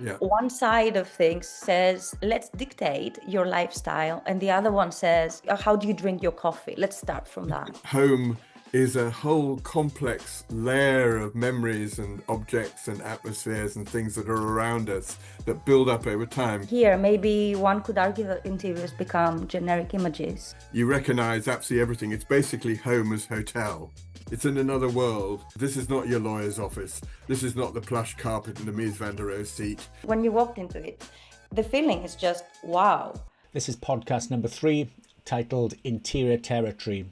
Yeah. One side of things says, let's dictate your lifestyle. And the other one says, how do you drink your coffee? Let's start from that. Home is a whole complex layer of memories and objects and atmospheres and things that are around us that build up over time. Here, maybe one could argue that interiors become generic images. You recognize absolutely everything. It's basically home as hotel. It's in another world. This is not your lawyer's office. This is not the plush carpet and the Mies van der Rohe seat. When you walked into it, the feeling is just, wow. This is podcast number 3, titled Interior Territory.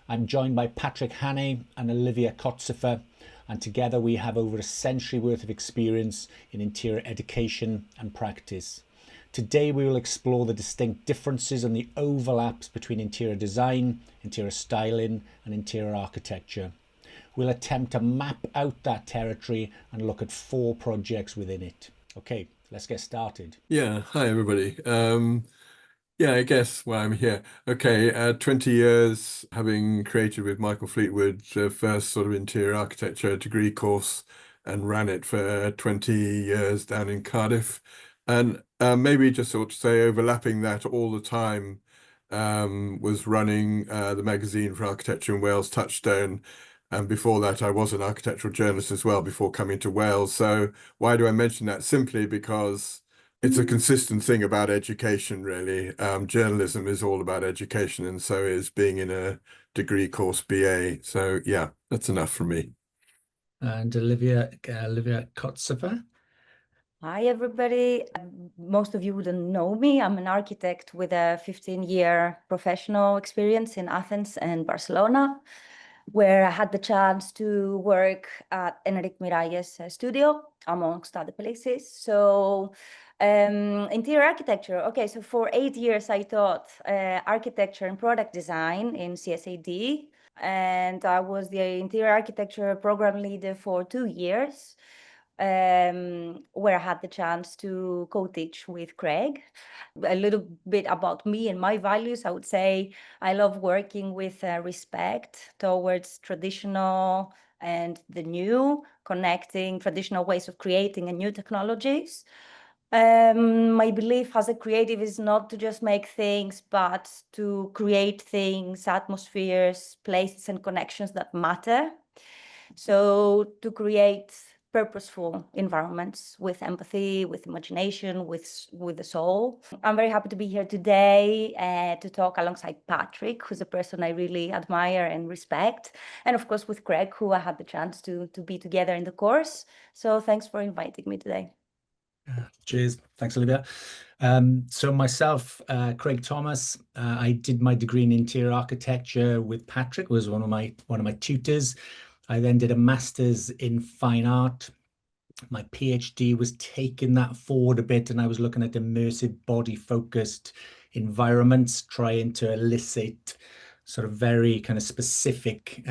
I'm joined by Patrick Hannay and Olivia Kotsifa, and together we have over a century worth of experience in interior education and practice. Today we will explore the distinct differences and the overlaps between interior design, interior styling and interior architecture. We'll attempt to map out that territory and look at 4 projects within it. Okay, let's get started. Yeah, hi everybody. I guess why I'm here. Okay, 20 years having created with Michael Fleetwood the first sort of interior architecture degree course and ran it for 20 years down in Cardiff. And maybe just sort of say overlapping that all the time was running the magazine for architecture in Wales, Touchstone. And before that, I was an architectural journalist as well before coming to Wales. So why do I mention that? Simply because it's a consistent thing about education, really. Journalism is all about education, and so is being in a degree course BA. So yeah, that's enough from me. And Olivia Kotsifa. Hi, everybody. Most of you wouldn't know me. I'm an architect with a 15-year professional experience in Athens and Barcelona, where I had the chance to work at Enric Miralles' studio, amongst other places. So interior architecture. Okay, so for 8 years, I taught architecture and product design in CSAD, and I was the interior architecture program leader for 2 years. Where I had the chance to co-teach with Craig. A little bit about me and my values. I would say I love working with respect towards traditional and the new, connecting traditional ways of creating and new technologies. My belief as a creative is not to just make things, but to create things, atmospheres, places, and connections that matter. So to create purposeful environments with empathy, with imagination, with the soul. I'm very happy to be here today to talk alongside Patrick, who's a person I really admire and respect, and of course with Craig, who I had the chance to be together in the course. So thanks for inviting me today. Cheers. Thanks, Olivia. So myself, Craig Thomas, I did my degree in interior architecture with Patrick, was one of my tutors. I then did a master's in fine art. My PhD was taking that forward a bit, and I was looking at immersive body-focused environments, trying to elicit sort of very kind of specific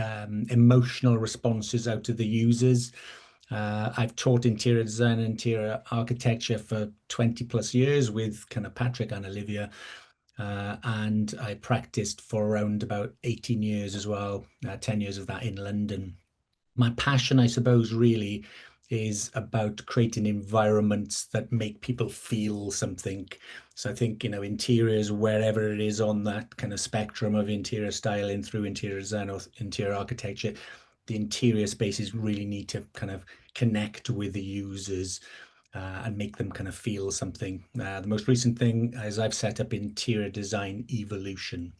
emotional responses out of the users. I've taught interior design and interior architecture for 20 plus years with kind of Patrick and Olivia. And I practiced for around about 18 years as well, 10 years of that in London. My passion, I suppose, really is about creating environments that make people feel something. So I think, interiors, wherever it is on that kind of spectrum of interior styling through interior design or interior architecture, the interior spaces really need to kind of connect with the users and make them kind of feel something. The most recent thing is I've set up Interior Design Evolution.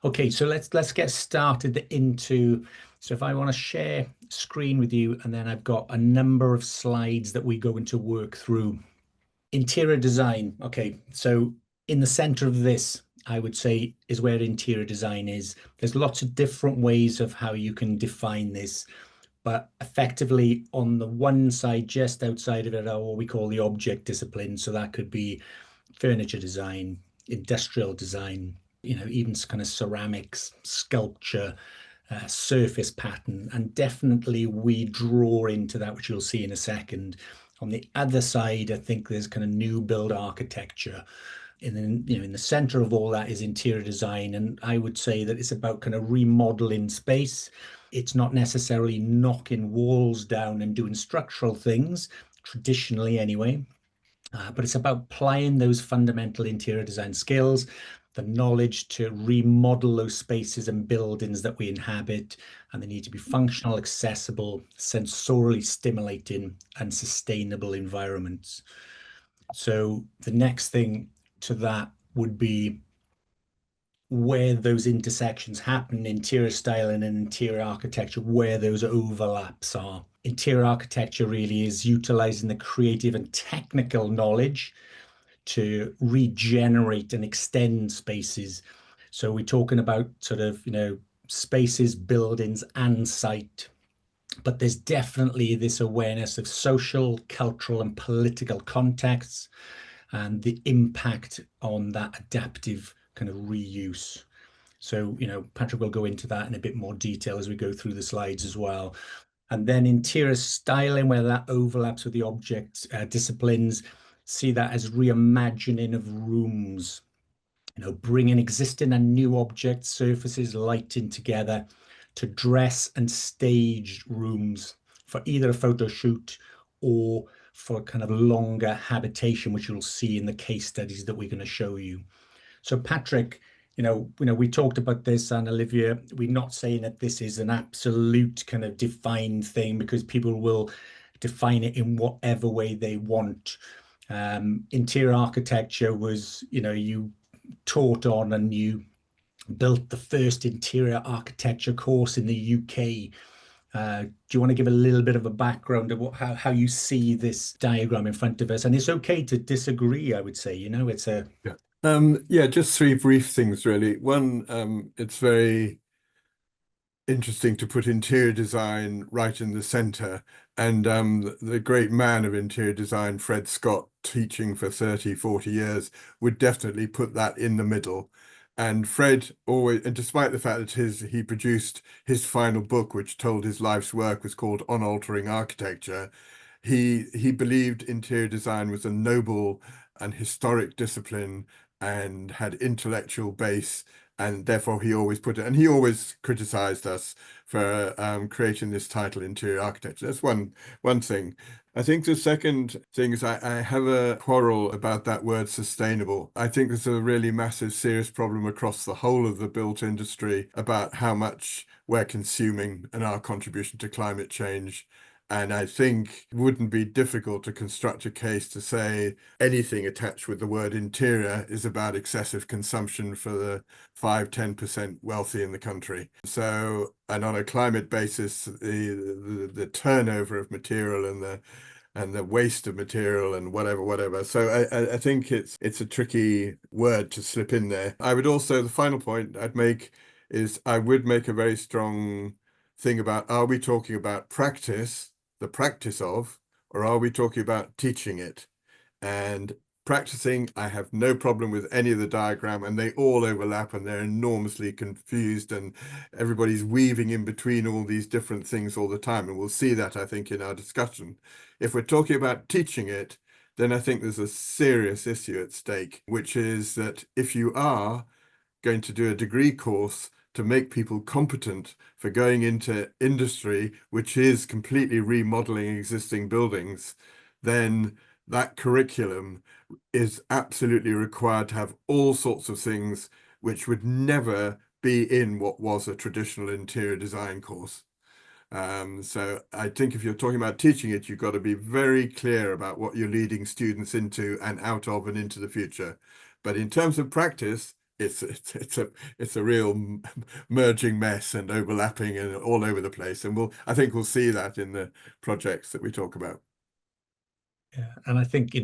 Okay, so let's get started into. So if I want to share screen with you, and then I've got a number of slides that we're going to work through. Interior design. Okay, so in the center of this, I would say, is where interior design is. There's lots of different ways of how you can define this, but effectively on the one side, just outside of it, are what we call the object discipline. So that could be furniture design, industrial design, even kind of ceramics, sculpture, surface pattern, and definitely we draw into that, which you'll see in a second. On the other side, I think there's kind of new build architecture. And then, in the center of all that is interior design. And I would say that it's about kind of remodeling space. It's not necessarily knocking walls down and doing structural things, traditionally anyway. But it's about applying those fundamental interior design skills, the knowledge to remodel those spaces and buildings that we inhabit, and they need to be functional, accessible, sensorially stimulating, and sustainable environments. So the next thing to that would be where those intersections happen, interior styling and interior architecture, where those overlaps are. Interior architecture really is utilizing the creative and technical knowledge to regenerate and extend spaces. So we're talking about sort of, spaces, buildings, and site. But there's definitely this awareness of social, cultural, and political contexts and the impact on that adaptive kind of reuse. So, Patrick will go into that in a bit more detail as we go through the slides as well. And then interior styling, where that overlaps with the object disciplines, see that as reimagining of rooms, bringing existing and new objects, surfaces, lighting together to dress and stage rooms for either a photo shoot or for kind of longer habitation, which you'll see in the case studies that we're going to show you. So Patrick, we talked about this, and Olivia, we're not saying that this is an absolute kind of defined thing, because people will define it in whatever way they want. Interior architecture was, you taught on and you built the first interior architecture course in the UK. Do you want to give a little bit of a background of how you see this diagram in front of us? And it's okay to disagree, I would say. It's a... Yeah, just three brief things, really. One, it's very interesting to put interior design right in the center. And the great man of interior design, Fred Scott, teaching for 30, 40 years, would definitely put that in the middle. And Fred always, and despite the fact that he produced his final book, which told his life's work, was called On Altering Architecture, he believed interior design was a noble and historic discipline and had intellectual base, and therefore he always put it, and he always criticized us for creating this title, interior architecture. That's one thing. I think the second thing is I have a quarrel about that word sustainable. I think there's a really massive, serious problem across the whole of the built industry about how much we're consuming and our contribution to climate change. And I think it wouldn't be difficult to construct a case to say anything attached with the word interior is about excessive consumption for the 5–10% wealthy in the country. So, and on a climate basis, the turnover of material and the waste of material and whatever. So I think it's a tricky word to slip in there. I would also, the final point I'd make is I would make a very strong thing about, are we talking about practice, the practice of, or are we talking about teaching it? And practicing, I have no problem with any of the diagram, and they all overlap and they're enormously confused, and everybody's weaving in between all these different things all the time. And we'll see that, I think, in our discussion. If we're talking about teaching it, then I think there's a serious issue at stake, which is that if you are going to do a degree course to make people competent for going into industry, which is completely remodeling existing buildings, then that curriculum is absolutely required to have all sorts of things which would never be in what was a traditional interior design course. So I think if you're talking about teaching it, you've got to be very clear about what you're leading students into and out of and into the future. But in terms of practice, it's a real merging mess and overlapping and all over the place. And I think we'll see that in the projects that we talk about. Yeah, and I think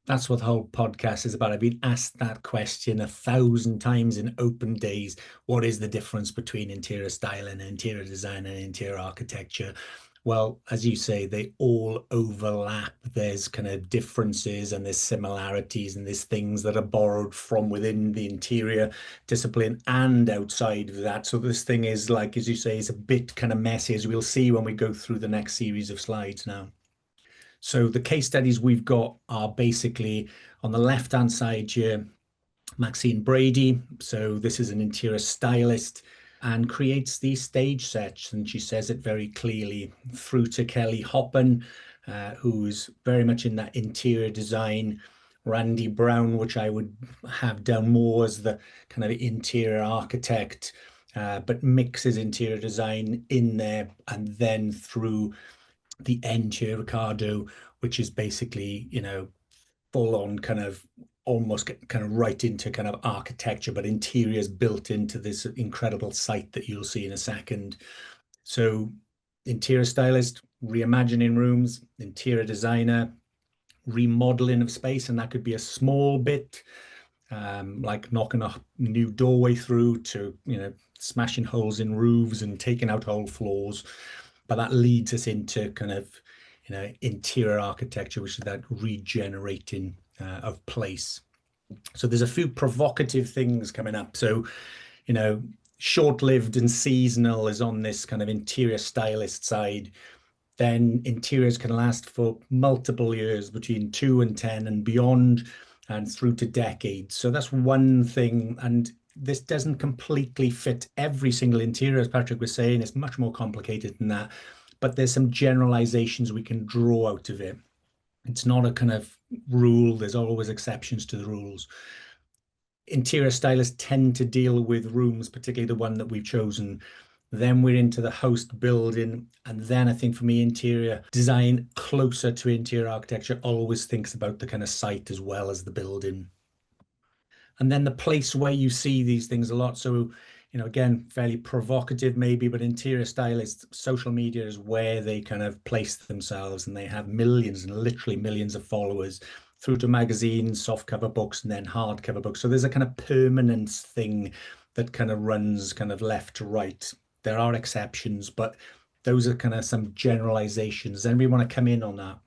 that's what the whole podcast is about. I've been asked that question 1,000 times in open days. What is the difference between interior styling and interior design and interior architecture? Well, as you say, they all overlap. There's kind of differences and there's similarities and there's things that are borrowed from within the interior discipline and outside of that. So this thing is, like, as you say, is a bit kind of messy, as we'll see when we go through the next series of slides now. So the case studies we've got are basically on the left-hand side here, Maxine Brady. So this is an interior stylist and creates these stage sets, and she says it very clearly, through to Kelly Hoppen, who's very much in that interior design. Randy Brown, which I would have down more as the kind of interior architect, but mixes interior design in there, and then through the end here, Ricardo, which is basically, full on kind of almost kind of right into kind of architecture, but interiors built into this incredible site that you'll see in a second. So interior stylist, reimagining rooms, interior designer, remodeling of space, and that could be a small bit, like knocking a new doorway through, to smashing holes in roofs and taking out whole floors. But that leads us into kind of interior architecture, which is that regenerating of place. So there's a few provocative things coming up. So short-lived and seasonal is on this kind of interior stylist side. Then interiors can last for multiple years, between 2 and 10 and beyond, and through to decades. So that's one thing. And this doesn't completely fit every single interior, as Patrick was saying. It's much more complicated than that. But there's some generalizations we can draw out of it. It's not a kind of rule. There's always exceptions to the rules. Interior stylists tend to deal with rooms, particularly the one that we've chosen. Then we're into the host building. And then I think for me, interior design closer to interior architecture always thinks about the kind of site as well as the building. And then the place where you see these things a lot. So, again, fairly provocative maybe, but interior stylists, social media is where they kind of place themselves, and they have millions and literally millions of followers, through to magazines, softcover books, and then hardcover books. So there's a kind of permanence thing that kind of runs kind of left to right. There are exceptions, but those are kind of some generalizations. Anybody want to come in on that?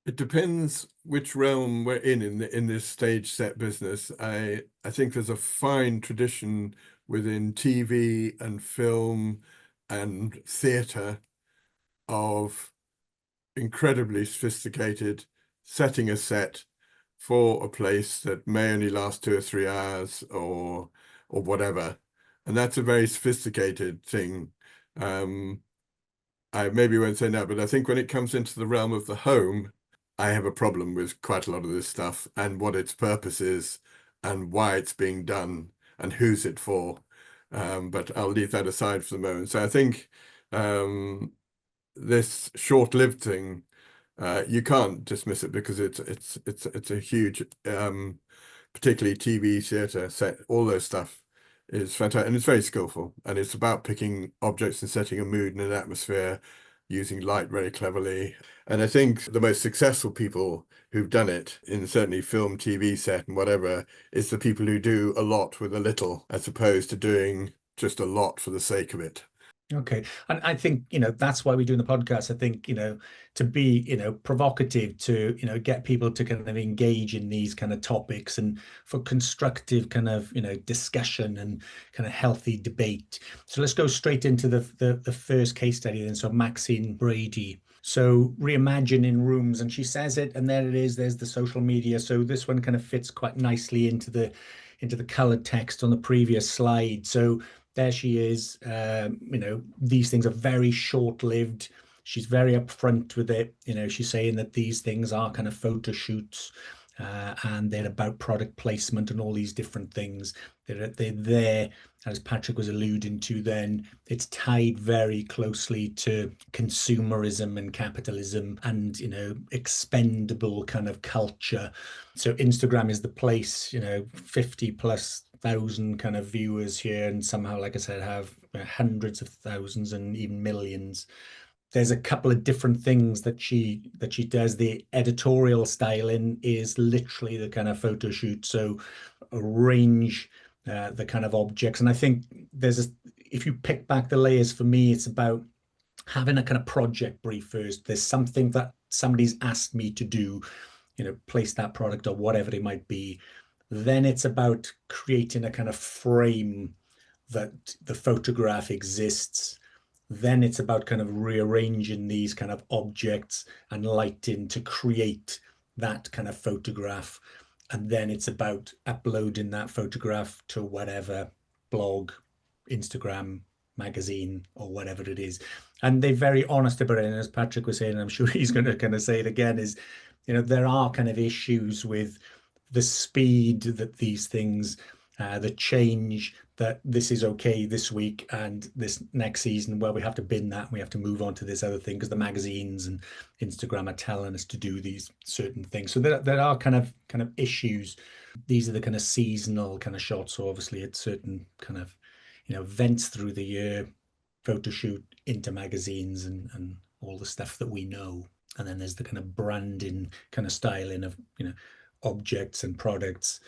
It depends which realm we're in this stage set business. I think there's a fine tradition within TV and film and theatre of incredibly sophisticated setting a set for a place that may only last 2 or 3 hours or whatever. And that's a very sophisticated thing. I maybe won't say no, but I think when it comes into the realm of the home, I have a problem with quite a lot of this stuff and what its purpose is and why it's being done and who's it for. But I'll leave that aside for the moment. So I think this short-lived thing, you can't dismiss it, because it's a huge, particularly TV, theatre, set, all those stuff is fantastic, and it's very skillful, and it's about picking objects and setting a mood and an atmosphere, using light very cleverly. And I think the most successful people who've done it in certainly film, TV set and whatever is the people who do a lot with a little, as opposed to doing just a lot for the sake of it. Okay. And I think, that's why we're doing the podcast. I think, to be, provocative, to, get people to kind of engage in these kind of topics, and for constructive kind of, discussion and kind of healthy debate. So let's go straight into the first case study then. So Maxine Brady. So reimagining rooms, and she says it, and there it is. There's the social media. So this one kind of fits quite nicely into the colored text on the previous slide. So there she is. These things are very short-lived. She's very upfront with it. She's saying that these things are kind of photo shoots, and they're about product placement and all these different things. They're there, as Patrick was alluding to then. It's tied very closely to consumerism and capitalism and, expendable kind of culture. So Instagram is the place, 50,000+ kind of viewers here, and somehow, like I said, have hundreds of thousands and even millions. There's a couple of different things that she does. The editorial styling is literally the kind of photo shoot. So arrange the kind of objects. And I think if you pick back the layers, for me, it's about having a kind of project brief first. There's something that somebody's asked me to do, place that product or whatever it might be. Then it's about creating a kind of frame that the photograph exists. Then it's about kind of rearranging these kind of objects and lighting to create that kind of photograph. And then it's about uploading that photograph to whatever blog, Instagram, magazine or whatever it is. And they're very honest about it. And as Patrick was saying, and I'm sure he's going to kind of say it again, is, there are kind of issues with the speed that these things, the change, that this is okay this week and this next season, well, we have to bin that and we have to move on to this other thing because the magazines and Instagram are telling us to do these certain things. So there are kind of issues. These are the kind of seasonal kind of shots. So obviously it's certain kind of, events through the year, photo shoot into magazines and all the stuff that we know. And then there's the kind of branding, kind of styling of, objects and products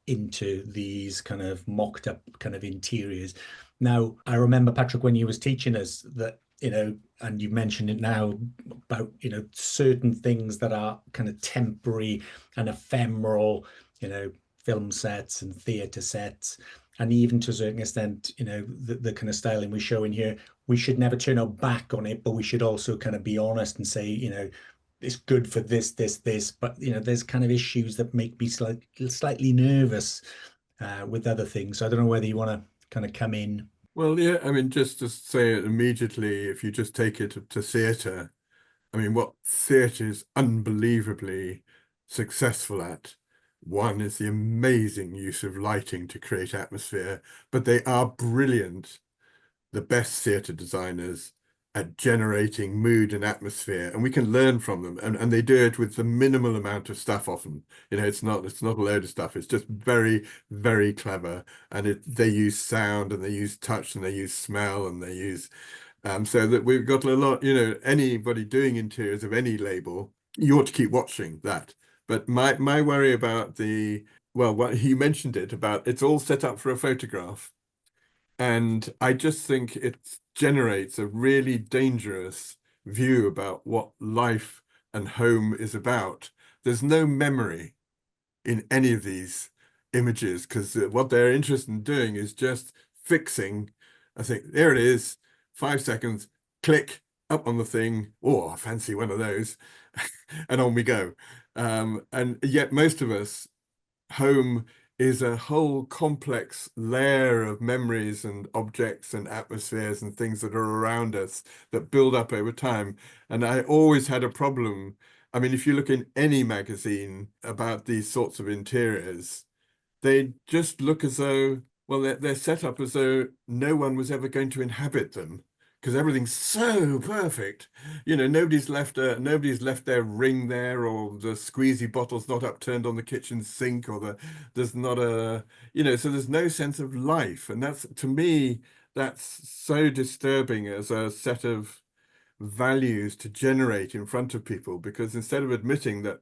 into these kind of mocked up kind of interiors. Now, I remember, Patrick, when you was teaching us that, and you mentioned it now about, certain things that are kind of temporary and ephemeral, film sets and theatre sets. And even to a certain extent, the kind of styling we're showing here, we should never turn our back on it, but we should also kind of be honest and say, it's good for this, but there's kind of issues that make me slightly nervous with other things. So I don't know whether you want to kind of come in. Well, yeah, I mean, just to say it immediately, if you just take it to theatre, I mean, what theatre is unbelievably successful at, one is the amazing use of lighting to create atmosphere, but they are brilliant, the best theatre designers, at generating mood and atmosphere, and we can learn from them, and they do it with the minimal amount of stuff often. It's not a load of stuff, it's just very, very clever, and they use sound and they use touch and they use smell and they use so that we've got a lot, anybody doing interiors of any label, you ought to keep watching that. But my worry about what he mentioned about it's all set up for a photograph. And I just think it generates a really dangerous view about what life and home is about. There's no memory in any of these images because what they're interested in doing is just fixing. I think there it is, 5 seconds, click up on the thing. Oh, I fancy one of those, and on we go. And yet most of us, home is a whole complex layer of memories and objects and atmospheres and things that are around us that build up over time. And I always had a problem. I mean, if you look in any magazine about these sorts of interiors, they just look as though, well, they're set up as though no one was ever going to inhabit them because everything's so perfect. Nobody's left their ring there, or the squeezy bottle's not upturned on the kitchen sink, or there's not so there's no sense of life. And that's, to me, that's so disturbing as a set of values to generate in front of people, because instead of admitting that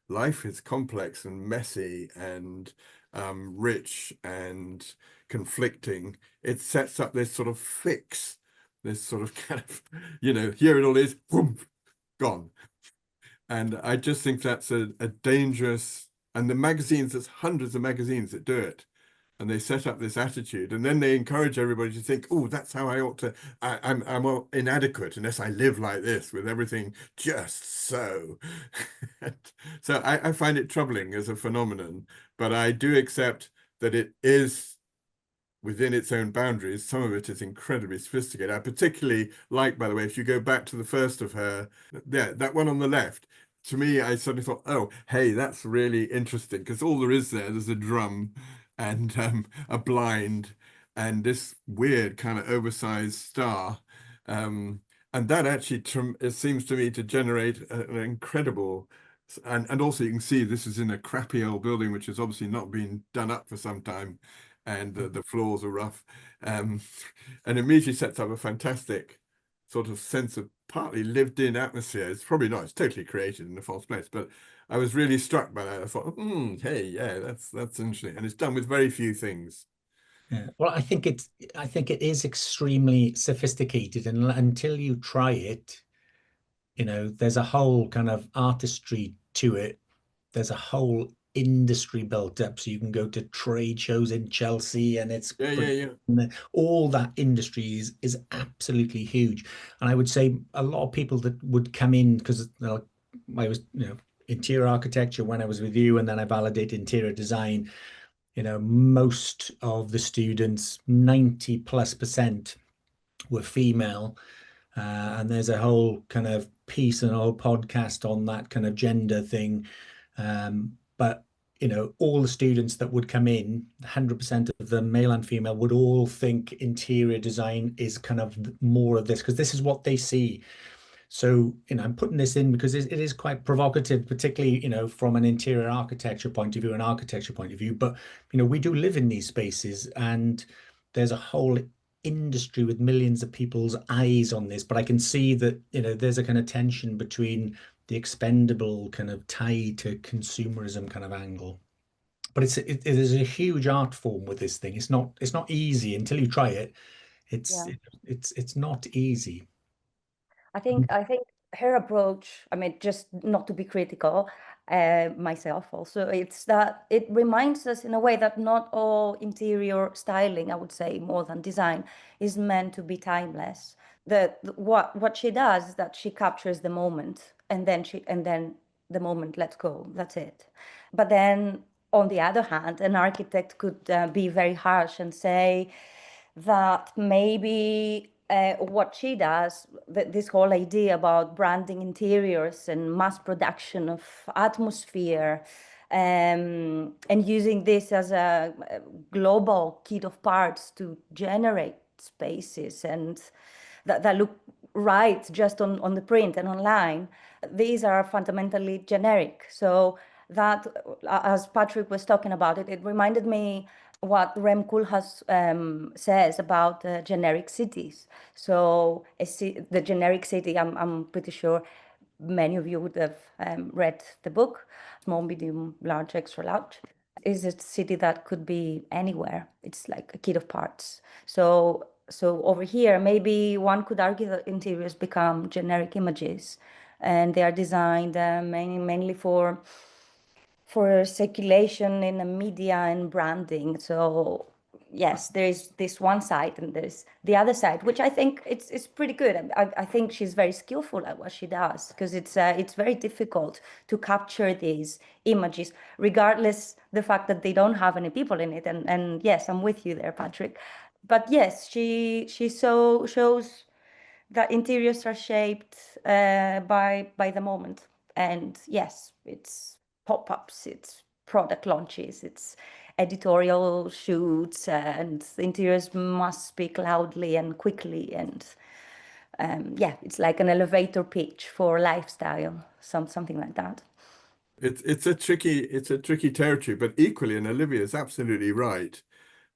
life is complex and messy and rich and conflicting, it sets up this sort of fix, this sort of kind of, here it all is, boom, gone. And I just think that's a dangerous, and the magazines, there's hundreds of magazines that do it. And they set up this attitude, and then they encourage everybody to think, oh, that's how I ought to, I'm inadequate unless I live like this with everything just so. So I find it troubling as a phenomenon, but I do accept that it is within its own boundaries. Some of it is incredibly sophisticated. I particularly like, by the way, if you go back to the first of her, that one on the left, to me, I suddenly thought, oh, hey, that's really interesting, because all there is there's a drum and a blind and this weird kind of oversized star. And that actually, it seems to me to generate an incredible, and also you can see this is in a crappy old building, which has obviously not been done up for some time, and the floors are rough, and immediately sets up a fantastic sort of sense of partly lived in atmosphere. It's probably not, it's totally created in a false place, but I was really struck by that. I thought, hey, yeah, that's interesting. And it's done with very few things. Yeah. Well, I think it is extremely sophisticated, and until you try it, there's a whole kind of artistry to it. There's a whole industry built up, so you can go to trade shows in Chelsea, and it's all that industry is absolutely huge. And I would say a lot of people that would come in, because I was interior architecture when I was with you, and then I validated interior design. Most of the students, 90+%, were female. And there's a whole kind of piece and a whole podcast on that kind of gender thing. But all the students that would come in, 100% of them, male and female, would all think interior design is kind of more of this, because this is what they see. So, I'm putting this in because it is quite provocative, particularly, from an interior architecture point of view, an architecture point of view. But, we do live in these spaces, and there's a whole industry with millions of people's eyes on this. But I can see that, there's a kind of tension between the expendable kind of tie to consumerism kind of angle. But it is a huge art form with this thing. It's not easy until you try it. It's Yeah. it's not easy. I think her approach, I mean, just not to be critical, myself also, it's that it reminds us in a way that not all interior styling, I would say, more than design, is meant to be timeless. What she does is that she captures the moment, and then the moment lets go. That's it. But then on the other hand, an architect could be very harsh and say that maybe what she does, this whole idea about branding interiors and mass production of atmosphere, and using this as a global kit of parts to generate spaces and that look right just on the print and online, these are fundamentally generic. So that, as Patrick was talking about it, it reminded me what Rem Koolhaas says about generic cities. So the generic city, I'm pretty sure many of you would have read the book, Small, Medium, Large, Extra Large, is a city that could be anywhere. It's like a kit of parts. So over here, maybe one could argue that interiors become generic images, and they are designed mainly for circulation in the media and branding. So yes, there is this one side and there's the other side, which I think it's pretty good. I think she's very skillful at what she does, because it's very difficult to capture these images, regardless the fact that they don't have any people in it. And yes, I'm with you there, Patrick. But yes, she so shows that interiors are shaped by the moment. And yes, it's pop-ups, it's product launches, it's editorial shoots, and the interiors must speak loudly and quickly. And yeah, it's like an elevator pitch for lifestyle, something like that. It's a tricky territory, but equally, and Olivia is absolutely right,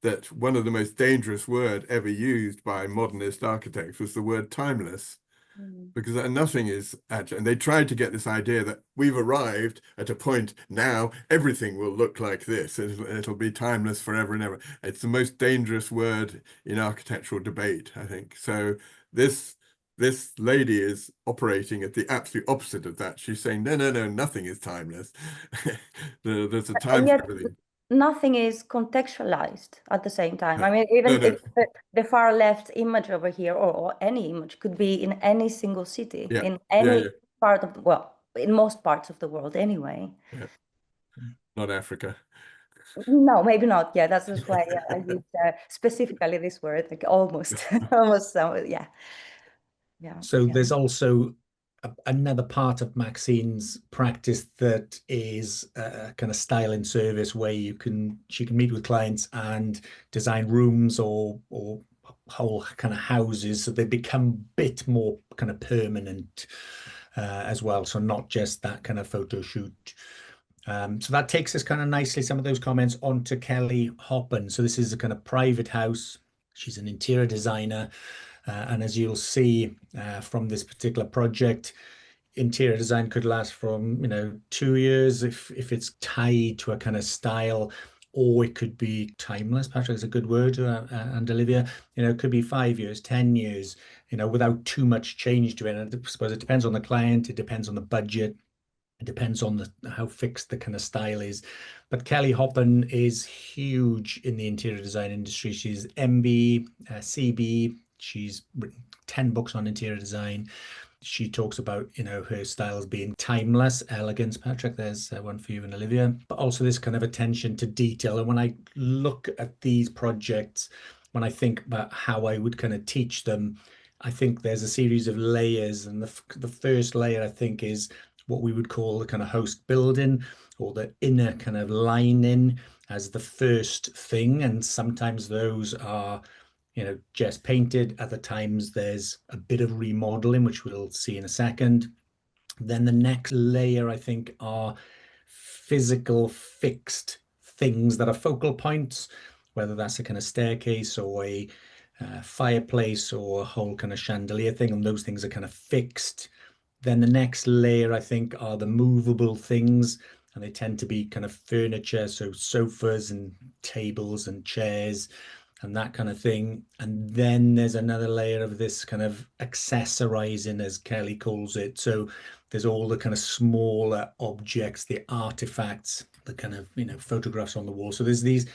that one of the most dangerous word ever used by modernist architects was the word timeless, because nothing is agile. And they tried to get this idea that we've arrived at a point now, everything will look like this. It'll be timeless forever and ever. It's the most dangerous word in architectural debate, I think. So this lady is operating at the absolute opposite of that. She's saying, no, no, no, nothing is timeless. There's a time And for yet everything. nothing is contextualized at the same time. No, I mean, no, even no. if the far left image over here, or any image, could be in any single city, Yeah, in yeah, yeah, any part of the, well, in most parts of the world anyway. yeah. Not Africa. No, maybe not. Yeah, that's just why I used specifically this word, like almost, almost. Yeah, yeah, So yeah. there's also another part of Maxine's practice that is a kind of style and service, where she can meet with clients and design rooms or whole kind of houses, so they become a bit more kind of permanent as well. So not just that kind of photo shoot. So that takes us kind of nicely, some of those comments, onto Kelly Hoppen. So this is a kind of private house. She's an interior designer. And as you'll see from this particular project, interior design could last from 2 years if it's tied to a kind of style, or it could be timeless. Patrick, is a good word, and Olivia, it could be 5 years, 10 years, without too much change to it. And I suppose it depends on the client, it depends on the budget, it depends on how fixed the kind of style is. But Kelly Hoppen is huge in the interior design industry. She's MB, CB. She's written 10 books on interior design. She talks about, her styles being timeless, elegance. Patrick, there's one for you and Olivia, but also this kind of attention to detail. And when I look at these projects, when I think about how I would kind of teach them, I think there's a series of layers, and the first layer I think is what we would call the kind of host building, or the inner kind of lining as the first thing. And sometimes those are, just painted. Other times there's a bit of remodeling, which we'll see in a second. Then the next layer, I think, are physical fixed things that are focal points, whether that's a kind of staircase or a fireplace or a whole kind of chandelier thing, and those things are kind of fixed. Then the next layer, I think, are the movable things, and they tend to be kind of furniture, so sofas and tables and chairs and that kind of thing. And then there's another layer of this kind of accessorizing, as Kelly calls it. So there's all the kind of smaller objects, the artifacts, the kind of, photographs on the wall. So there's these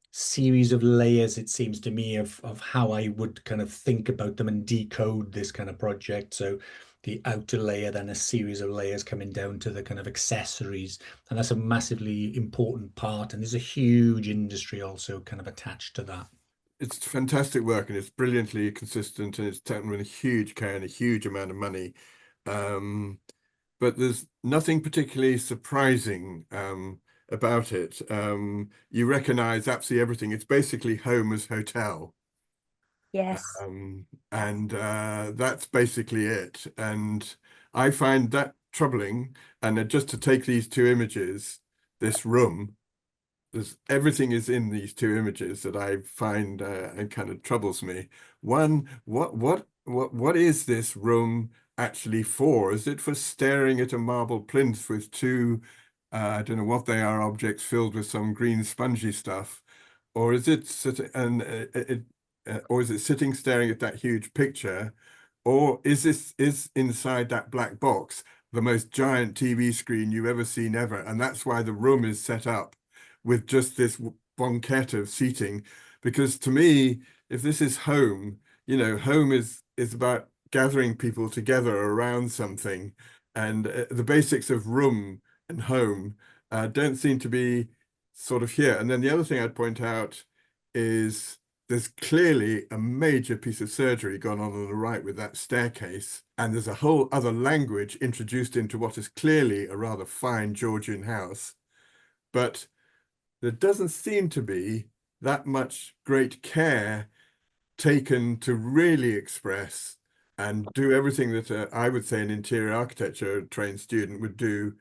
series of layers, it seems to me, of how I would kind of think about them and decode this kind of project. So the outer layer, then a series of layers coming down to the kind of accessories. And that's a massively important part. And there's a huge industry also kind of attached to that. It's fantastic work, and it's brilliantly consistent, and it's done with a huge care and a huge amount of money. But there's nothing particularly surprising about it. You recognize absolutely everything. It's basically home as hotel. Yes. And that's basically it. And I find that troubling. And just to take these two images, this room, everything is in these two images that I find and kind of troubles me. One, what is this room actually for? Is it for staring at a marble plinth with two, I don't know what they are, objects filled with some green spongy stuff, or is it or is it sitting staring at that huge picture, or is inside that black box the most giant TV screen you've ever seen ever, and that's why the room is set up with just this banquette of seating? Because to me, if this is home, home is about gathering people together around something, and the basics of room and home don't seem to be sort of here. And then the other thing I'd point out is there's clearly a major piece of surgery gone on the right with that staircase, and there's a whole other language introduced into what is clearly a rather fine Georgian house, but there doesn't seem to be that much great care taken to really express and do everything that I would say an interior architecture trained student would do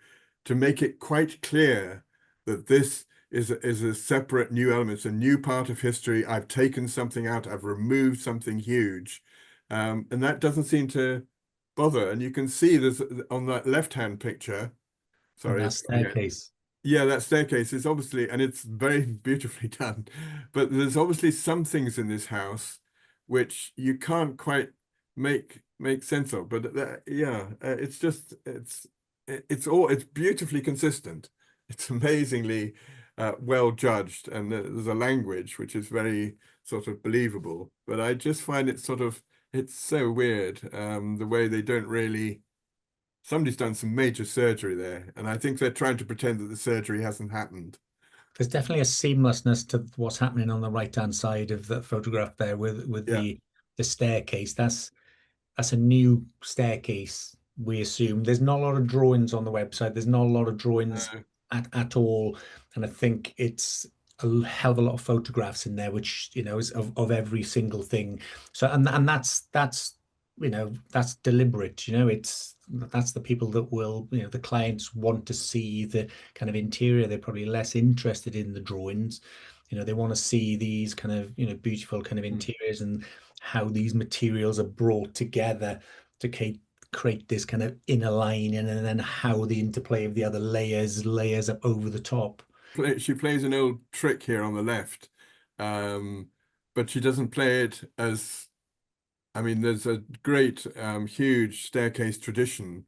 to make it quite clear that this is a separate new element, it's a new part of history. I've taken something out, I've removed something huge. And that doesn't seem to bother. And you can see there's on that left-hand picture, And sorry, that staircase. yeah, that staircase is obviously, and it's very beautifully done, but there's obviously some things in this house which you can't quite make sense of. But yeah, it's just it's beautifully consistent. It's amazingly well judged, and there's a language which is very sort of believable. But I just find it it's so weird the way they don't really. Somebody's done some major surgery there, and I think they're trying to pretend that the surgery hasn't happened. There's definitely a seamlessness to what's happening on the right-hand side of the photograph there with Yeah. the staircase. That's a new staircase, we assume. There's not a lot of drawings on the website. There's not a lot of drawings at all. And I think it's a hell of a lot of photographs in there, which, is of every single thing. So, and that's that's deliberate, that's the people that will, the clients want to see the kind of interior. They're probably less interested in the drawings. They want to see these kind of, beautiful kind of interiors and how these materials are brought together to create this kind of inner lining, and then how the interplay of the other layers up over the top. She plays an old trick here on the left, but she doesn't play it as, I mean, there's a great, huge staircase tradition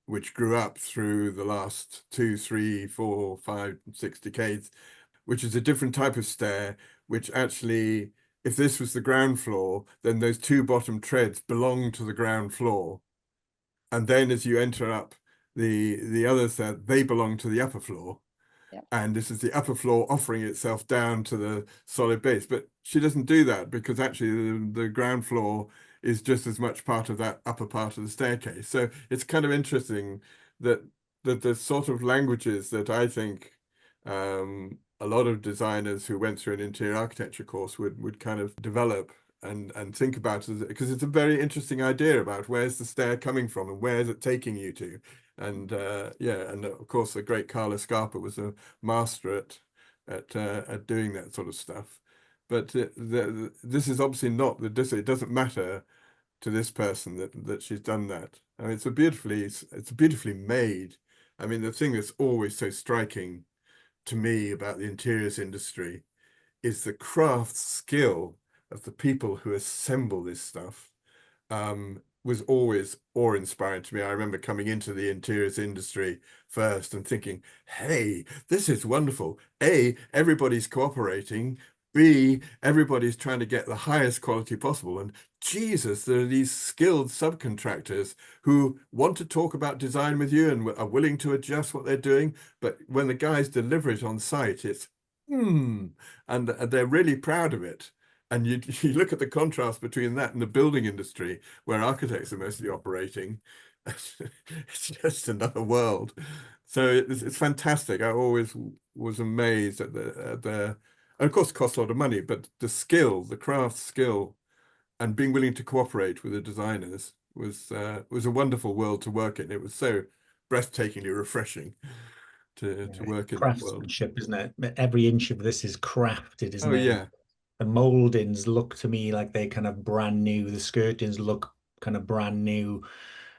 which grew up through the last 2, 3, 4, 5, 6 decades, which is a different type of stair, which actually, if this was the ground floor, then those two bottom treads belong to the ground floor. And then as you enter up the others, they belong to the upper floor. and this is the upper floor offering itself down to the solid base. But she doesn't do that, because actually the ground floor is just as much part of that upper part of the staircase. So it's kind of interesting that the sort of languages that I think a lot of designers who went through an interior architecture course would kind of develop and think about it, because it's a very interesting idea about where's the stair coming from and where is it taking you to. And yeah, and of course the great Carlo Scarpa was a master at doing that sort of stuff. But this is obviously not it doesn't matter to this person that she's done that. I mean, it's beautifully made. I mean, the thing that's always so striking to me about the interiors industry is the craft skill of the people who assemble this stuff. Was always awe-inspiring to me. I remember coming into the interiors industry first and thinking, hey, this is wonderful. A, everybody's cooperating. B, everybody's trying to get the highest quality possible. And Jesus, there are these skilled subcontractors who want to talk about design with you and are willing to adjust what they're doing. But when the guys deliver it on site, it's, and they're really proud of it. And you look at the contrast between that and the building industry, where architects are mostly operating. It's just another world. So it's fantastic. I always was amazed at the and of course it costs a lot of money, but the skill, the craft skill, and being willing to cooperate with the designers was a wonderful world to work in. It was so breathtakingly refreshing to work in that world. Craftsmanship, isn't it? Every inch of this is crafted, isn't Oh it? yeah. The moldings look to me like they're kind of brand new. The skirtings look kind of brand new.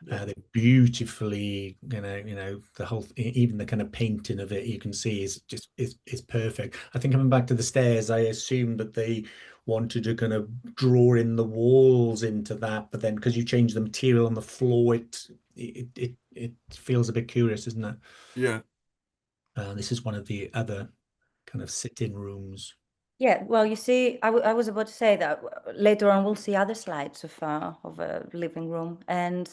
They're beautifully, the whole, even the kind of painting of it, you can see is perfect. I think coming back to the stairs, I assumed that they wanted to kind of draw in the walls into that, but then because you change the material on the floor, it feels a bit curious, isn't it? Yeah. This is one of the other kind of sit-in rooms. Yeah, well, you see, I was about to say that later on we'll see other slides of a living room, and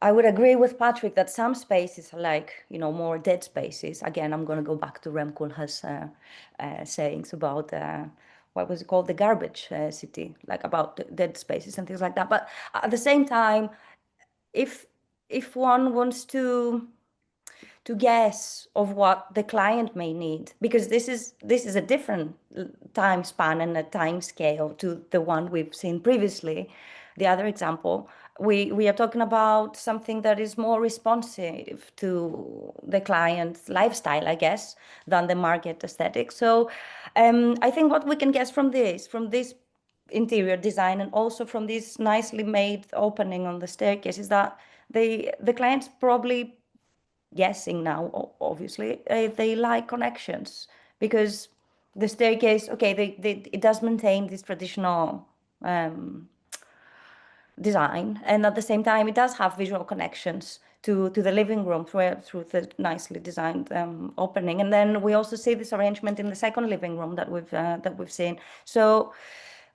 I would agree with Patrick that some spaces are like, more dead spaces. Again, I'm going to go back to Rem Koolhaas' sayings about what was it called, the garbage city, like about dead spaces and things like that. But at the same time, if one wants to guess of what the client may need, because this is a different time span and a time scale to the one we've seen previously. The other example, we are talking about something that is more responsive to the client's lifestyle, I guess, than the market aesthetic. So I think what we can guess from this interior design and also from this nicely made opening on the staircase is that the client's probably guessing now, obviously, they like connections, because the staircase, okay, it does maintain this traditional design, and at the same time, it does have visual connections to the living room through the nicely designed opening. And then we also see this arrangement in the second living room that we've seen. So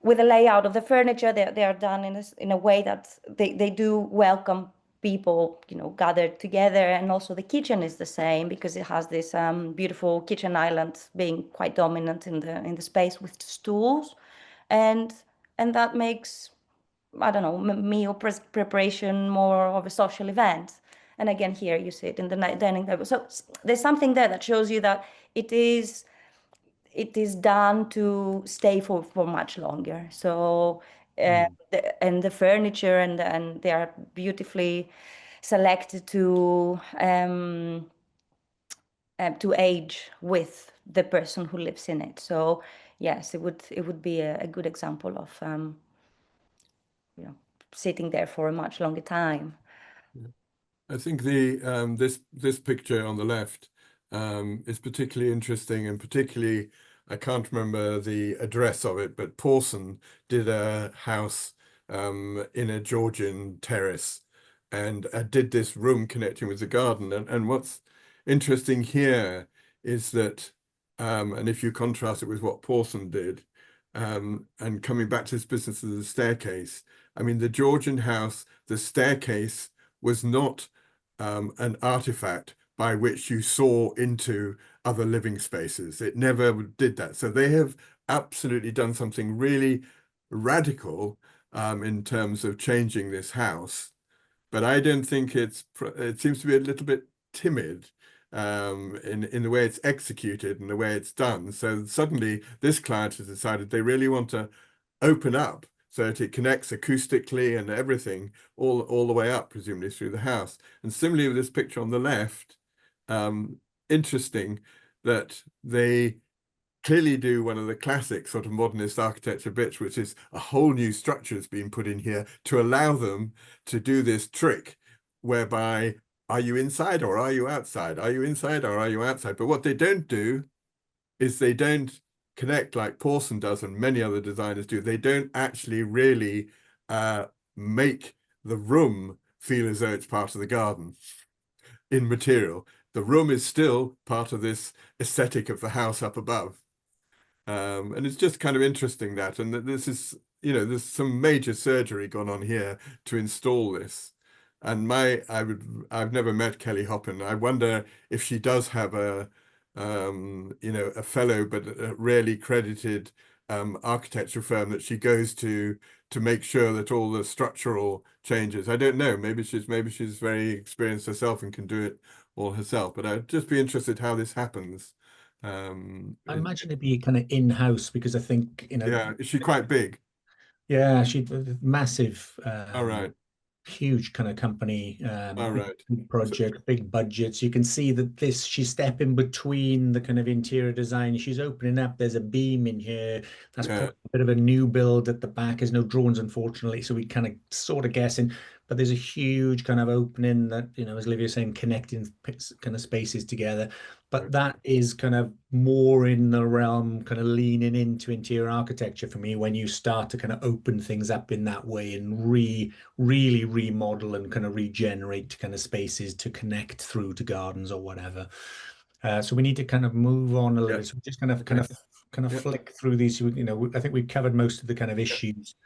with the layout of the furniture, they are done in a way that they do welcome people, gathered together. And also the kitchen is the same, because it has this beautiful kitchen island being quite dominant in the space with stools, and that makes, I don't know, meal preparation more of a social event. And again, here you see it in the dining table. So there's something there that shows you that it is done to stay for much longer. So the furniture and they are beautifully selected to age with the person who lives in it. So yes, it would be a good example of sitting there for a much longer time. I think this picture on the left is particularly interesting, and particularly, I can't remember the address of it, but Pawson did a house in a Georgian terrace, and did this room connecting with the garden. And what's interesting here is that, and if you contrast it with what Pawson did, and coming back to this business of the staircase, I mean, the Georgian house, the staircase was not an artifact by which you saw into other living spaces. It never did that. So they have absolutely done something really radical in terms of changing this house. But I don't think it seems to be a little bit timid in the way it's executed and the way it's done. So suddenly this client has decided they really want to open up so that it connects acoustically and everything all the way up, presumably through the house. And similarly with this picture on the left, interesting that they clearly do one of the classic sort of modernist architecture bits, which is a whole new structure has been put in here to allow them to do this trick whereby are you inside or are you outside? Are you inside or are you outside? But what they don't do is they don't connect like Pawson does and many other designers do. They don't actually really make the room feel as though it's part of the garden in material. The room is still part of this aesthetic of the house up above. And it's just kind of interesting that, and that this is, there's some major surgery gone on here to install this. And I've never met Kelly Hoppen. I wonder if she does have a fellow but a rarely credited architecture firm that she goes to make sure that all the structural changes. I don't know. Maybe she's very experienced herself and can do it all herself. But I'd just be interested how this happens. I imagine it'd be kind of in-house because I think, Yeah, is she quite big? yeah, she massive, All right, huge kind of company, all big, right. big project, big budgets. You can see that she's stepping between the kind of interior design. She's opening up. There's a beam in here. That's Yeah, probably a bit of a new build at the back. There's no drawings, unfortunately, so we kind of sort of guessing. But there's a huge kind of opening that, as Olivia was saying, connecting kind of spaces together. But right, that is kind of more in the realm, kind of leaning into interior architecture for me when you start to kind of open things up in that way and really remodel and kind of regenerate kind of spaces to connect through to gardens or whatever. So we need to kind of move on a little yeah, bit. So we're just kind of okay, yeah, flick through these. I think we've covered most of the kind of yeah. issues.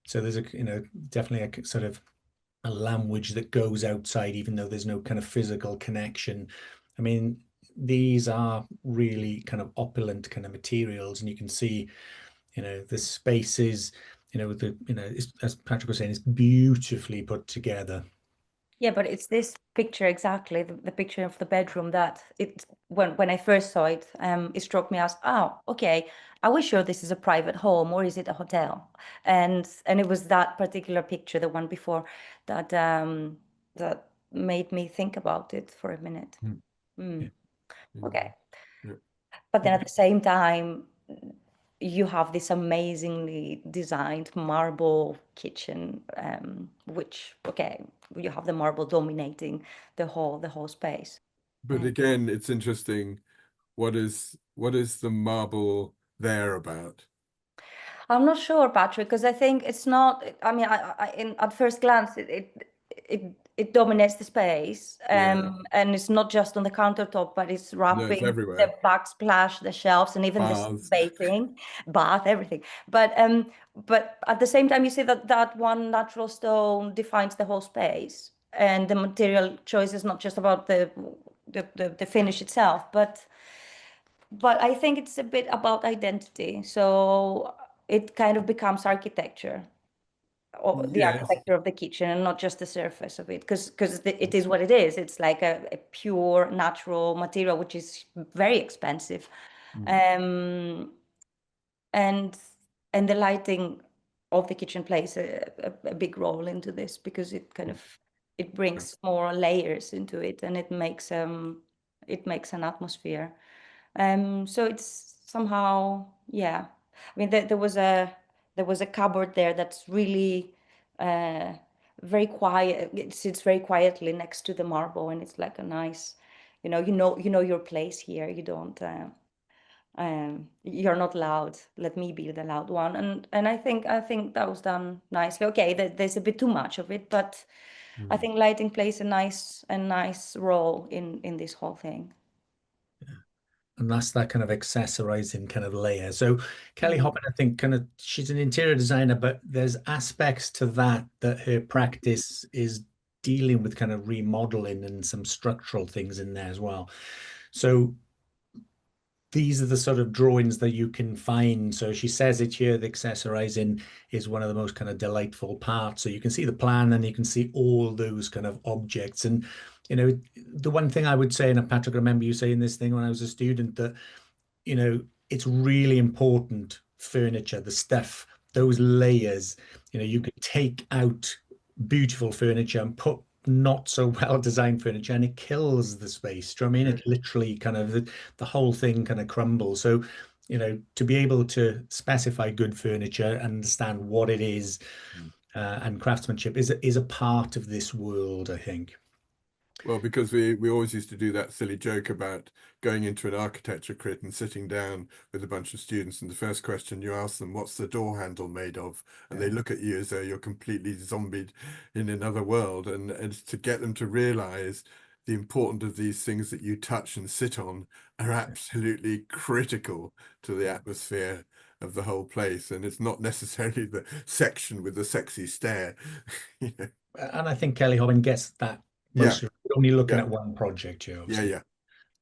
So there's definitely a sort of a language that goes outside, even though there's no kind of physical connection. I mean, these are really kind of opulent kind of materials, and you can see, the spaces, with the, as Patrick was saying, it's beautifully put together. Yeah, but it's this picture exactly, the picture of the bedroom that when I first saw it, it struck me as, oh, okay, are we sure this is a private home or is it a hotel? And it was that particular picture, the one before, that that made me think about it for a minute. Mm, Mm, mm, okay. yeah. But then at Okay. the same time, you have this amazingly designed marble kitchen, which, okay, you have the marble dominating the whole space. But again, it's interesting. What is the marble there about? I'm not sure, Patrick, because I think it's not. I mean, at first glance, it dominates the space, Yeah, and it's not just on the countertop, but it's no, it's wrapping the everywhere. backsplash, the shelves, and even the Baths. bathing, bath, everything. But at the same time, you see that one natural stone defines the whole space, and the material choice is not just about the finish itself, but I think it's a bit about identity. So it kind of becomes architecture, or the Yes, architecture of the kitchen, and not just the surface of it, because it is what it is. It's like a pure natural material, which is very expensive. mm, Um, and and the lighting of the kitchen plays a big role into this, because it kind mm, of it yeah. brings more layers into it, and it makes an atmosphere. So it's somehow, yeah. I mean, there was a cupboard there that's really uh, very quiet. It sits very quietly next to the marble, and it's like a nice, you know your place here. You don't. You're not loud. Let me be the loud one. And I think that was done nicely. Okay, there's a bit too much of it, but I Mm, think lighting plays a nice role in this whole thing. And that's that kind of accessorizing kind of layer. So Kelly Mm. Hoppen, I think, kind of, she's an interior designer, but there's aspects to that her practice is dealing with kind of remodeling and some structural things in there as well. So these are the sort of drawings that you can find. So she says it here, the accessorizing is one of the most kind of delightful parts. So you can see the plan and you can see all those kind of objects. And, you know, the one thing I would say, and Patrick, I remember you saying this thing when I was a student, that, you know, it's really important, furniture, the stuff, those layers, you know, you could take out beautiful furniture and put not so well designed furniture and it kills the space. Do you know what I mean? It literally kind of the whole thing kind of crumbles. So, you know, to be able to specify good furniture, understand what it is, and craftsmanship is a part of this world, I think. Well, because we always used to do that silly joke about going into an architecture crit and sitting down with a bunch of students, and the first question you ask them, what's the door handle made of? And they look at you as though you're completely zombied in another world. And it's to get them to realize the importance of these things that you touch and sit on are absolutely critical to the atmosphere of the whole place. And it's not necessarily the section with the sexy stair. You know? And I think Kelly Hobbin gets that Yeah, mostly only looking yeah, at one project here, yeah, obviously. yeah.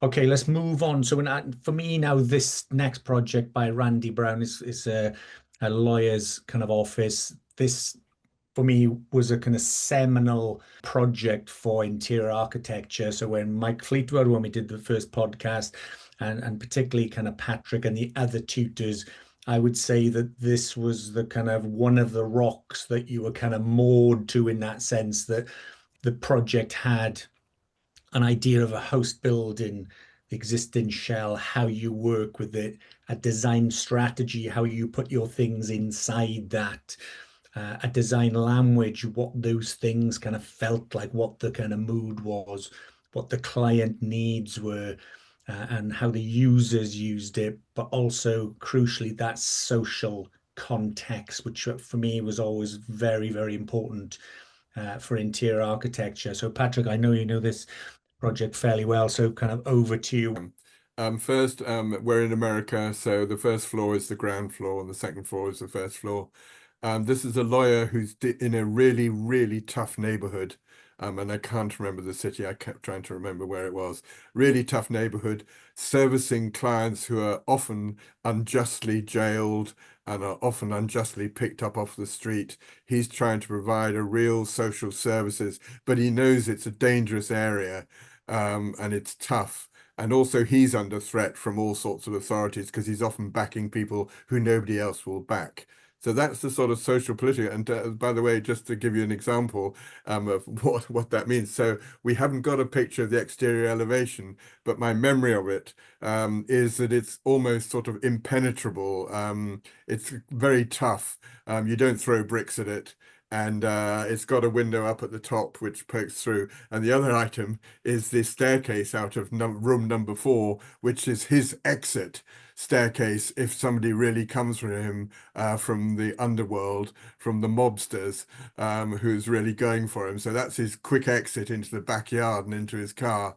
Okay, let's move on. So for me now, this next project by Randy Brown is a lawyer's kind of office. This, for me, was a kind of seminal project for interior architecture. So when Mike Fleetwood, when we did the first podcast, and particularly kind of Patrick and the other tutors, I would say that this was the kind of one of the rocks that you were kind of moored to, in that sense that the project had an idea of a house building, the existing shell, how you work with it, a design strategy, how you put your things inside that, a design language, what those things kind of felt like, what the kind of mood was, what the client needs were, and how the users used it, but also crucially that social context, which for me was always very, very important for interior architecture. So Patrick, I know you know this project fairly well, so kind of over to you. First, we're in America, so the first floor is the ground floor and the second floor is the first floor. This is a lawyer who's in a really, really tough neighborhood. And I can't remember the city. I kept trying to remember where it was. Really tough neighborhood, servicing clients who are often unjustly jailed and are often unjustly picked up off the street. He's trying to provide a real social services, but he knows it's a dangerous area, and it's tough. And also he's under threat from all sorts of authorities because he's often backing people who nobody else will back. So that's the sort of social political. And by the way, just to give you an example of what that means. So we haven't got a picture of the exterior elevation, but my memory of it is that it's almost sort of impenetrable. It's very tough. You don't throw bricks at it. And it's got a window up at the top which pokes through. And the other item is the staircase out of room number 4, which is his exit staircase if somebody really comes for him from the underworld, from the mobsters, who's really going for him. So that's his quick exit into the backyard and into his car.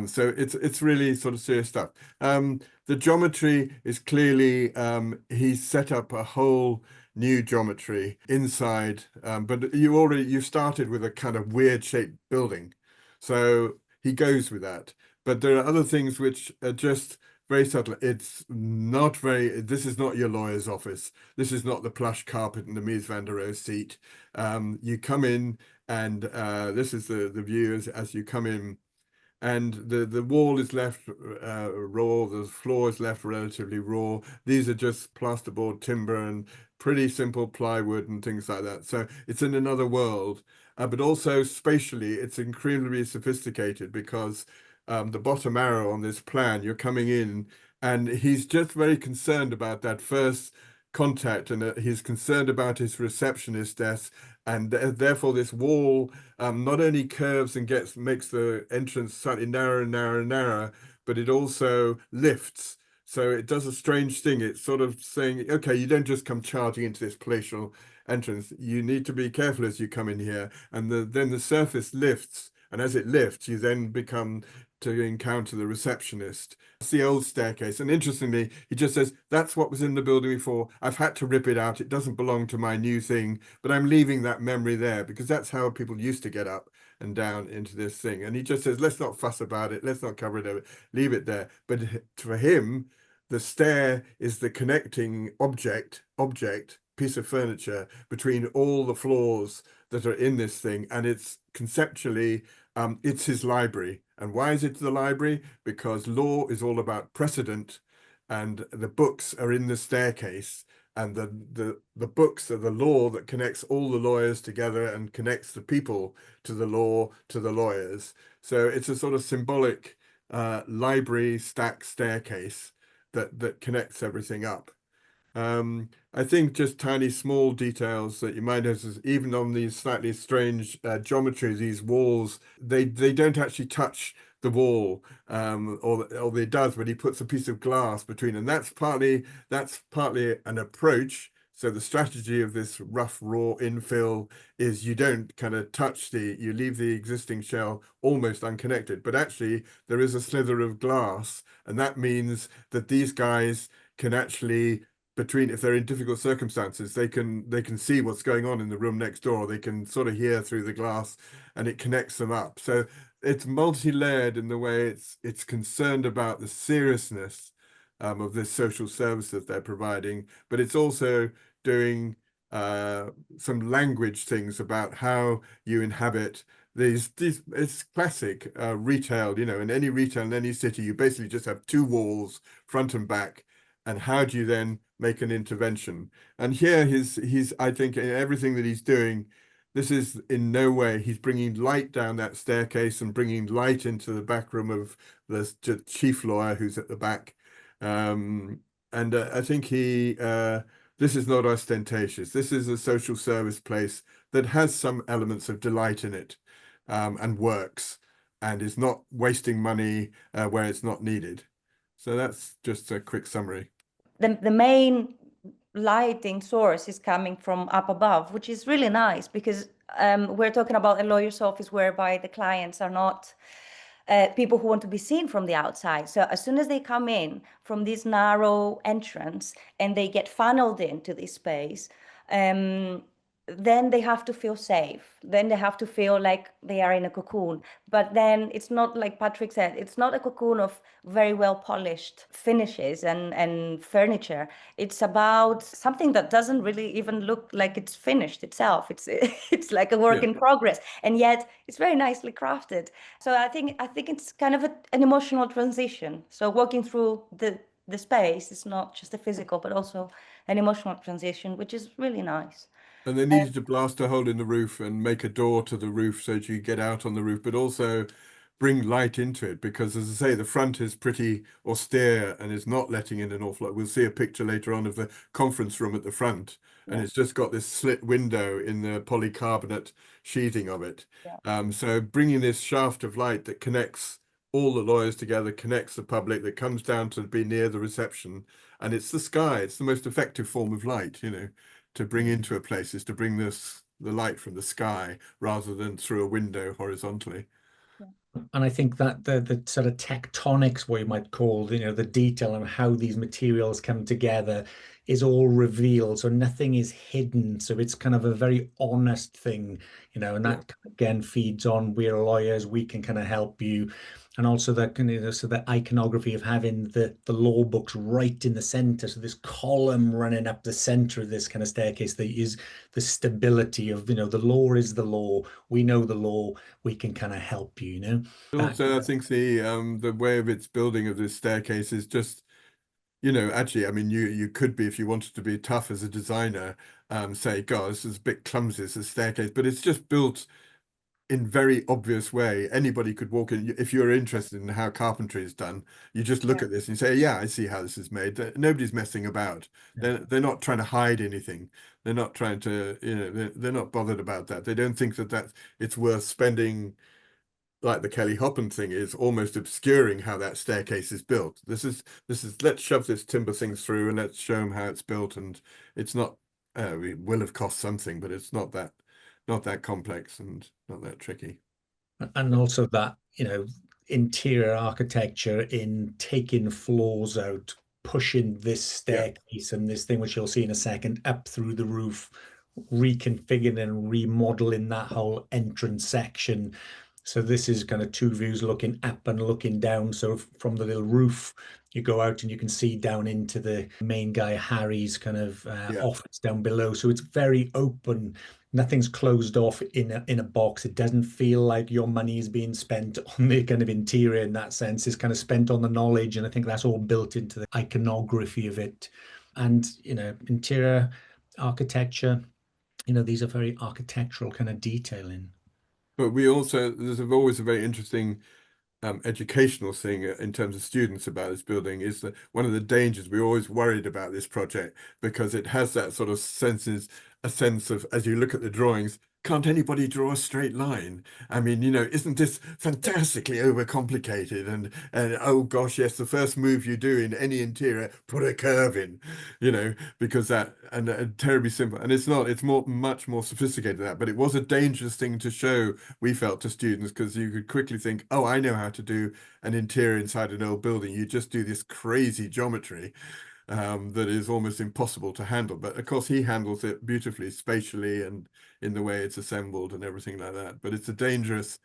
So it's really sort of serious stuff. The geometry is clearly, he's set up a whole new geometry inside, but you started with a kind of weird shaped building, so he goes with that. But there are other things which are just very subtle. It's not very, this is not your lawyer's office. This is not the plush carpet and the Mies van der Rohe seat. You come in and this is the view as you come in. And the wall is left raw, the floor is left relatively raw. These are just plasterboard timber and pretty simple plywood and things like that. So it's in another world, but also spatially, it's incredibly sophisticated because the bottom arrow on this plan, you're coming in, and he's just very concerned about that first contact, and he's concerned about his receptionist desk, and therefore this wall not only curves and makes the entrance slightly narrower and narrower and narrower, but it also lifts. So it does a strange thing. It's sort of saying, okay, you don't just come charging into this palatial entrance. You need to be careful as you come in here. And then the surface lifts. And as it lifts, you then become to encounter the receptionist. It's the old staircase. And interestingly, he just says, that's what was in the building before. I've had to rip it out. It doesn't belong to my new thing, but I'm leaving that memory there because that's how people used to get up and down into this thing. And he just says, let's not fuss about it. Let's not cover it over. Leave it there. But for him, the stair is the connecting piece of furniture between all the floors that are in this thing, and it's conceptually it's his library. And why is it the library? Because law is all about precedent, and the books are in the staircase, and the books are the law that connects all the lawyers together and connects the people to the law to the lawyers. So it's a sort of symbolic library stack staircase that connects everything up. I think just tiny small details that you might notice, even on these slightly strange geometry, these walls, they don't actually touch the wall, or it does, but he puts a piece of glass between, and that's partly an approach. So the strategy of this rough raw infill is you don't kind of touch you leave the existing shell almost unconnected, but actually there is a slither of glass, and that means that these guys can actually, if they're in difficult circumstances, they can see what's going on in the room next door. They can sort of hear through the glass, and it connects them up. So it's multi-layered in the way it's concerned about the seriousness of this social service that they're providing, but it's also doing some language things about how you inhabit these. It's classic retail, in any retail in any city, you basically just have two walls, front and back. And how do you then make an intervention? And here he's I think in everything that he's doing, this is in no way, he's bringing light down that staircase and bringing light into the back room of the chief lawyer who's at the back. And I think this is not ostentatious. This is a social service place that has some elements of delight in it, and works, and is not wasting money where it's not needed. So that's just a quick summary. The main lighting source is coming from up above, which is really nice because we're talking about a lawyer's office whereby the clients are not people who want to be seen from the outside. So as soon as they come in from this narrow entrance and they get funneled into this space, then they have to feel safe. Then they have to feel like they are in a cocoon. But then it's not like Patrick said, it's not a cocoon of very well polished finishes and furniture. It's about something that doesn't really even look like it's finished itself. It's like a work in progress, and yet it's very nicely crafted. So I think it's kind of an emotional transition. So walking through the space is not just a physical, but also an emotional transition, which is really nice. And they needed to blast a hole in the roof and make a door to the roof so that you get out on the roof, but also bring light into it, because as I say, the front is pretty austere and is not letting in an awful lot. We'll see a picture later on of the conference room at the front, and it's just got this slit window in the polycarbonate sheathing of it. So bringing this shaft of light that connects all the lawyers together, connects the public, that comes down to be near the reception, and it's the sky. It's the most effective form of light, to bring into a place, is to bring the light from the sky rather than through a window horizontally. And I think that the sort of tectonics, what you might call, the detail and how these materials come together is all revealed. So nothing is hidden. So it's kind of a very honest thing, and that again feeds on, we're lawyers, we can kind of help you. And also that so the iconography of having the law books right in the center. So this column running up the center of this kind of staircase that is the stability of, the law is the law. We know the law. We can kind of help you, Also, I think the way of its building of this staircase is just, actually, I mean, you could be, if you wanted to be tough as a designer, say, God, this is a bit clumsy, it's a staircase, but it's just built in very obvious way. Anybody could walk in. If you're interested in how carpentry is done, you just look at this and you say, yeah, I see how this is made. Nobody's messing about. They're not trying to hide anything. They're not trying to, they're not bothered about that. They don't think that it's worth spending, like the Kelly Hoppen thing is, almost obscuring how that staircase is built. This is let's shove this timber thing through and let's show them how it's built. And it's not, it will have cost something, but it's not that complex and not that tricky. And also that, interior architecture in taking floors out, pushing this staircase and this thing, which you'll see in a second, up through the roof, reconfiguring and remodeling that whole entrance section. So this is kind of two views looking up and looking down. So from the little roof, you go out and you can see down into the main guy Harry's kind of Yeah. office down below. So it's very open. Nothing's closed off in a box. It doesn't feel like your money is being spent on the kind of interior in that sense. It's kind of spent on the knowledge, and I think that's all built into the iconography of it. And interior architecture, these are very architectural kind of detailing. But we also, there's always a very interesting educational thing in terms of students about this building is that one of the dangers we always worried about this project, because it has that sort of a sense of, as you look at the drawings, can't anybody draw a straight line? I mean, isn't this fantastically overcomplicated? And oh gosh, yes, the first move you do in any interior, put a curve in, because that and terribly simple. And it's not, it's much more sophisticated than that. But it was a dangerous thing to show, we felt, to students, because you could quickly think, oh, I know how to do an interior inside an old building. You just do this crazy geometry that is almost impossible to handle. But of course, he handles it beautifully, spatially, and in the way it's assembled and everything like that. But it's a dangerous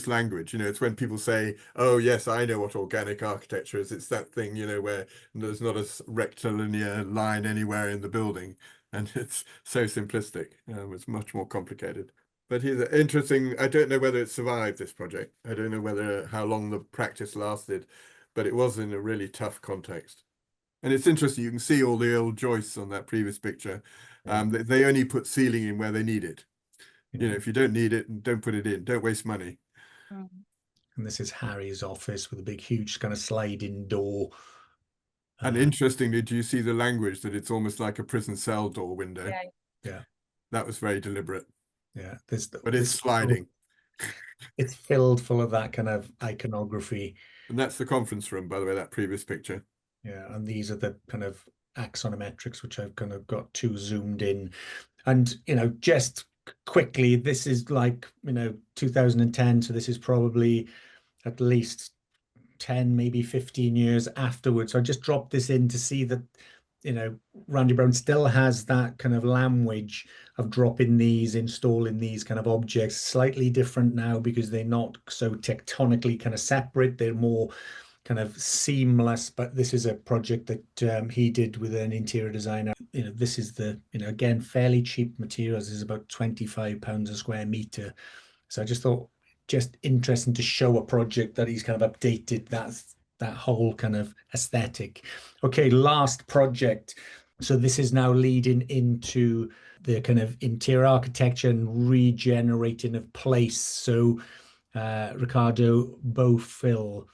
language. It's when people say, "Oh, yes, I know what organic architecture is." It's that thing, where there's not a rectilinear line anywhere in the building, and it's so simplistic. It's much more complicated. But he's interesting. I don't know whether it survived this project. I don't know how long the practice lasted, but it was in a really tough context. And it's interesting, you can see all the old joists on that previous picture. They only put ceiling in where they need it. If you don't need it, don't put it in. Don't waste money. Mm. And this is Harry's office with a big, huge kind of sliding door. And interestingly, do you see the language that it's almost like a prison cell door window? Yeah. Yeah. That was very deliberate. Yeah. But it's sliding. It's filled full of that kind of iconography. And that's the conference room, by the way, that previous picture. Yeah. And these are the kind of axonometrics, which I've kind of got too zoomed in. And, just quickly, this is like, 2010. So this is probably at least 10, maybe 15 years afterwards. So I just dropped this in to see that, Randy Brown still has that kind of language of installing these kind of objects, slightly different now because they're not so tectonically kind of separate. They're more kind of seamless, but this is a project that he did with an interior designer. This is again, fairly cheap materials. This is about £25 a square meter. So I just thought, just interesting to show a project that he's kind of updated that whole kind of aesthetic. Okay, last project. So this is now leading into the kind of interior architecture and regenerating of place. So Ricardo Bofill.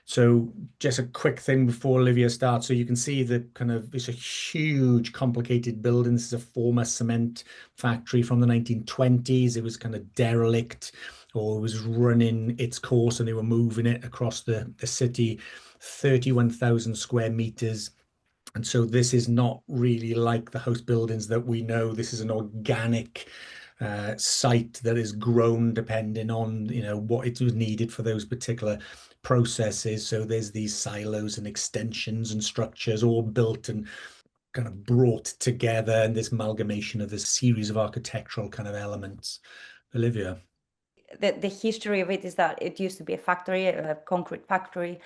So just a quick thing before Olivia starts. So you can see it's a huge, complicated building. This is a former cement factory from the 1920s. It was kind of derelict, or it was running its course, and they were moving it across the city, 31,000 square meters. And so this is not really like the house buildings that we know. This is an organic site that is grown depending on what it was needed for those particular processes. So there's these silos and extensions and structures all built and kind of brought together, and this amalgamation of this series of architectural kind of elements. Olivia. The history of it is that it used to be a factory, a concrete factory,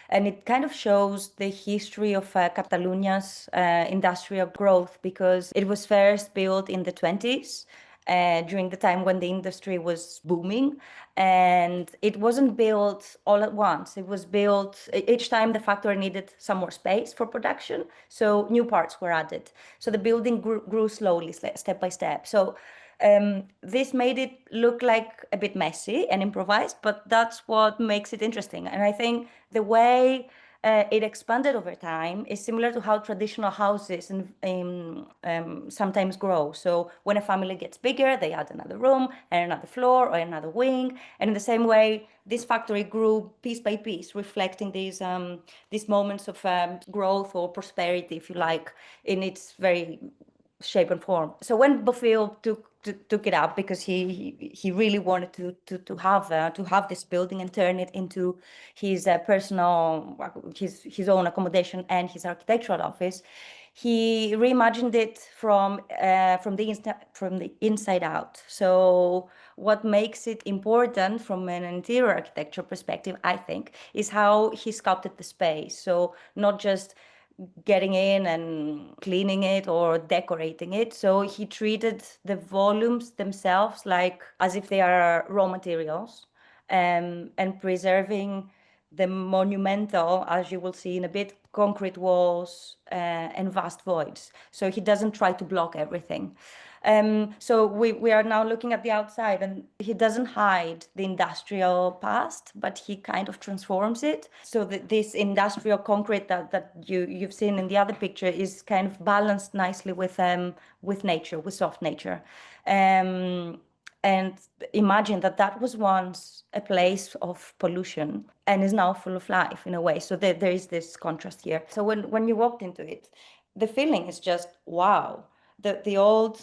and it kind of shows the history of Catalonia's industrial growth, because it was first built in the 20s. During the time when the industry was booming, and it wasn't built all at once. It was built each time the factory needed some more space for production, so new parts were added. So the building grew slowly, step by step. So this made it look like a bit messy and improvised, but that's what makes it interesting. And I think the way it expanded over time is similar to how traditional houses sometimes grow. So when a family gets bigger, they add another room and another floor or another wing. And in the same way, this factory grew piece by piece, reflecting these moments of growth or prosperity, if you like, in its very shape and form. So when Bofill took it up, because he really wanted to have this building and turn it into his personal his own accommodation and his architectural office, He reimagined it from the inside out. So what makes it important from an interior architecture perspective, I think, is how he sculpted the space. So not just getting in and cleaning it or decorating it. So he treated the volumes themselves like as if they are raw materials, and preserving the monumental, as you will see in a bit, concrete walls and vast voids. So he doesn't try to block everything. So we are now looking at the outside, and he doesn't hide the industrial past, but he kind of transforms it. So that this industrial concrete that you've seen in the other picture is kind of balanced nicely with nature, with soft nature. And imagine that that was once a place of pollution and is now full of life in a way. So there is this contrast here. So when you walked into it, the feeling is just wow. The old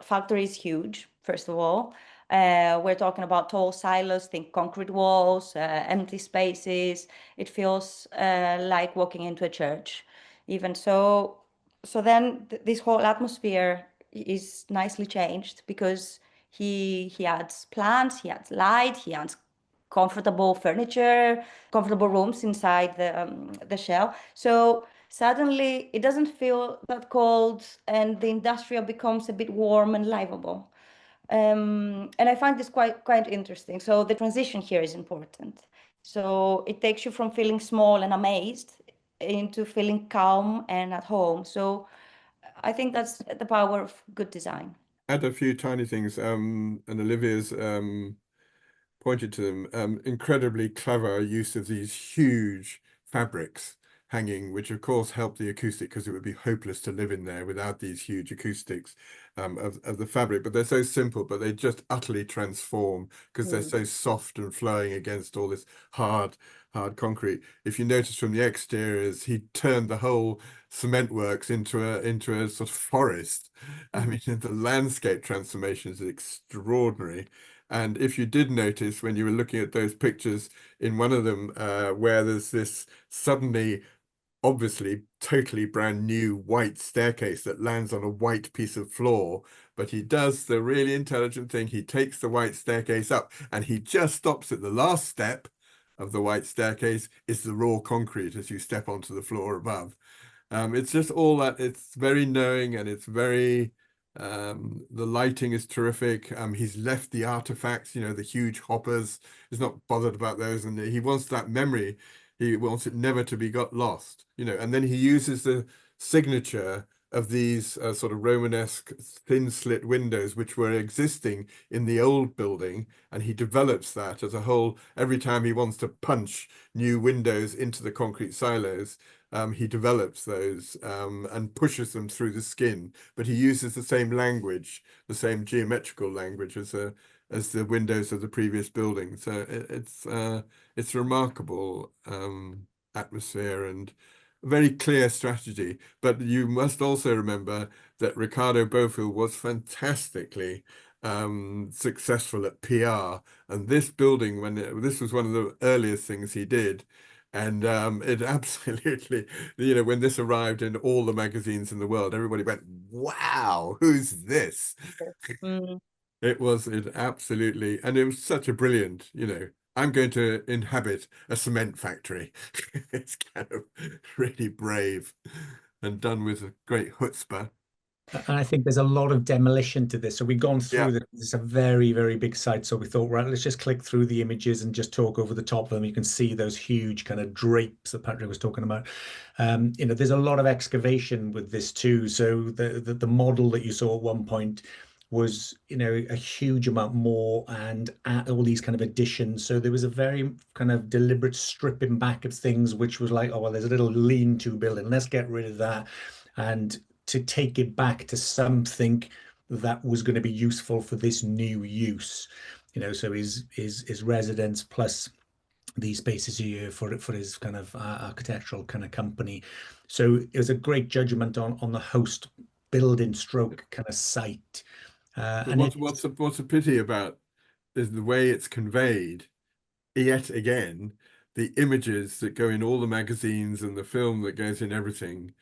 factory is huge, first of all. We're talking about tall silos, think concrete walls, empty spaces. It feels like walking into a church. Even so, then this whole atmosphere is nicely changed because he adds plants, he adds light, he adds comfortable furniture, comfortable rooms inside the shell. So suddenly it doesn't feel that cold, and the industrial becomes a bit warm and livable. And I find this quite interesting. So the transition here is important. So it takes you from feeling small and amazed into feeling calm and at home. So I think that's the power of good design. Add a few tiny things, and Olivia's pointed to them. Incredibly clever use of these huge fabrics hanging, which of course help the acoustic because it would be hopeless to live in there without these huge acoustics of the fabric. But they're so simple, but they just utterly transform because they're so soft and flowing against all this hard concrete. If you notice from the exteriors, he turned the whole cement works into a sort of forest. I mean, the landscape transformation is extraordinary. And if you did notice when you were looking at those pictures, in one of them where there's this suddenly, obviously, totally brand new white staircase that lands on a white piece of floor, but he does the really intelligent thing. He takes the white staircase up and he just stops at the last step of the white staircase is the raw concrete as you step onto the floor above. It's just all that, it's very knowing, and it's very the lighting is terrific. He's left the artifacts, the huge hoppers. He's not bothered about those, and he wants that memory. He wants it never to be got lost, and then he uses the signature of these sort of Romanesque thin slit windows, which were existing in the old building, and he develops that as a whole. Every time he wants to punch new windows into the concrete silos, he develops those and pushes them through the skin, but he uses the same language, the same geometrical language as the windows of the previous building. So it's remarkable atmosphere and very clear strategy. But you must also remember that Ricardo Bofill was fantastically successful at PR, and this building, this was one of the earliest things he did. And it absolutely, when this arrived in all the magazines in the world, everybody went, wow, who's this? It absolutely, and it was such a brilliant, I'm going to inhabit a cement factory. It's kind of really brave and done with a great chutzpah. And I think there's a lot of demolition to this. So we've gone through this. It's a very, very big site. So we thought, right, let's just click through the images and just talk over the top of them. You can see those huge kind of drapes that Patrick was talking about. There's a lot of excavation with this too. So the model that you saw at one point was, a huge amount more, and all these kind of additions. So there was a very kind of deliberate stripping back of things, which was like, oh, well, there's a little lean-to building. Let's get rid of that. And to take it back to something that was going to be useful for this new use, so his residence plus these spaces here for his kind of architectural kind of company. So it was a great judgment on the host building stroke kind of site. And what's a pity about is the way it's conveyed. Yet again, the images that go in all the magazines and the film that goes in everything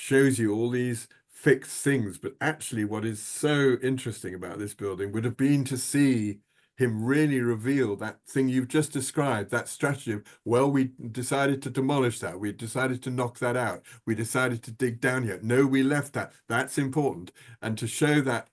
shows you all these fixed things. But actually, what is so interesting about this building would have been to see him really reveal that thing you've just described, that strategy of, well, we decided to demolish that. We decided to knock that out. We decided to dig down here. No, we left that. That's important. And to show that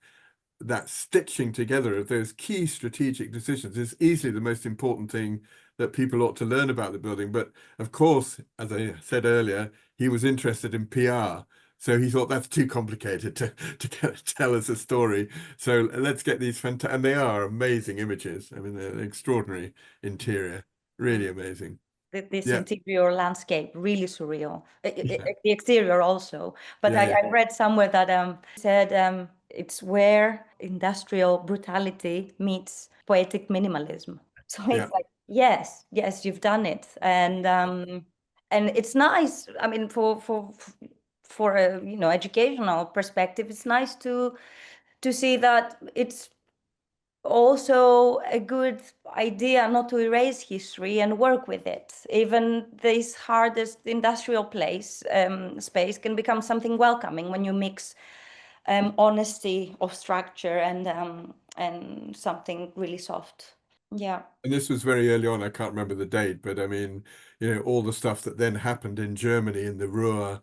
stitching together of those key strategic decisions is easily the most important thing that people ought to learn about the building. But of course, as I said earlier, he was interested in PR. So he thought that's too complicated to tell us a story. So let's get these fantastic, and they are amazing images. I mean, they're an extraordinary interior, really amazing. This Yeah, interior landscape, really surreal. yeah, The exterior also. But yeah, I read somewhere that said it's where industrial brutality meets poetic minimalism. So yeah. it's like, yes, yes, you've done it. And it's nice. I mean, for a educational perspective, it's nice to see that it's also a good idea not to erase history and work with it. Even this hardest industrial space can become something welcoming when you mix honesty of structure and something really soft. Yeah. And this was very early on. I can't remember the date, but I mean, all the stuff that then happened in Germany in the Ruhr,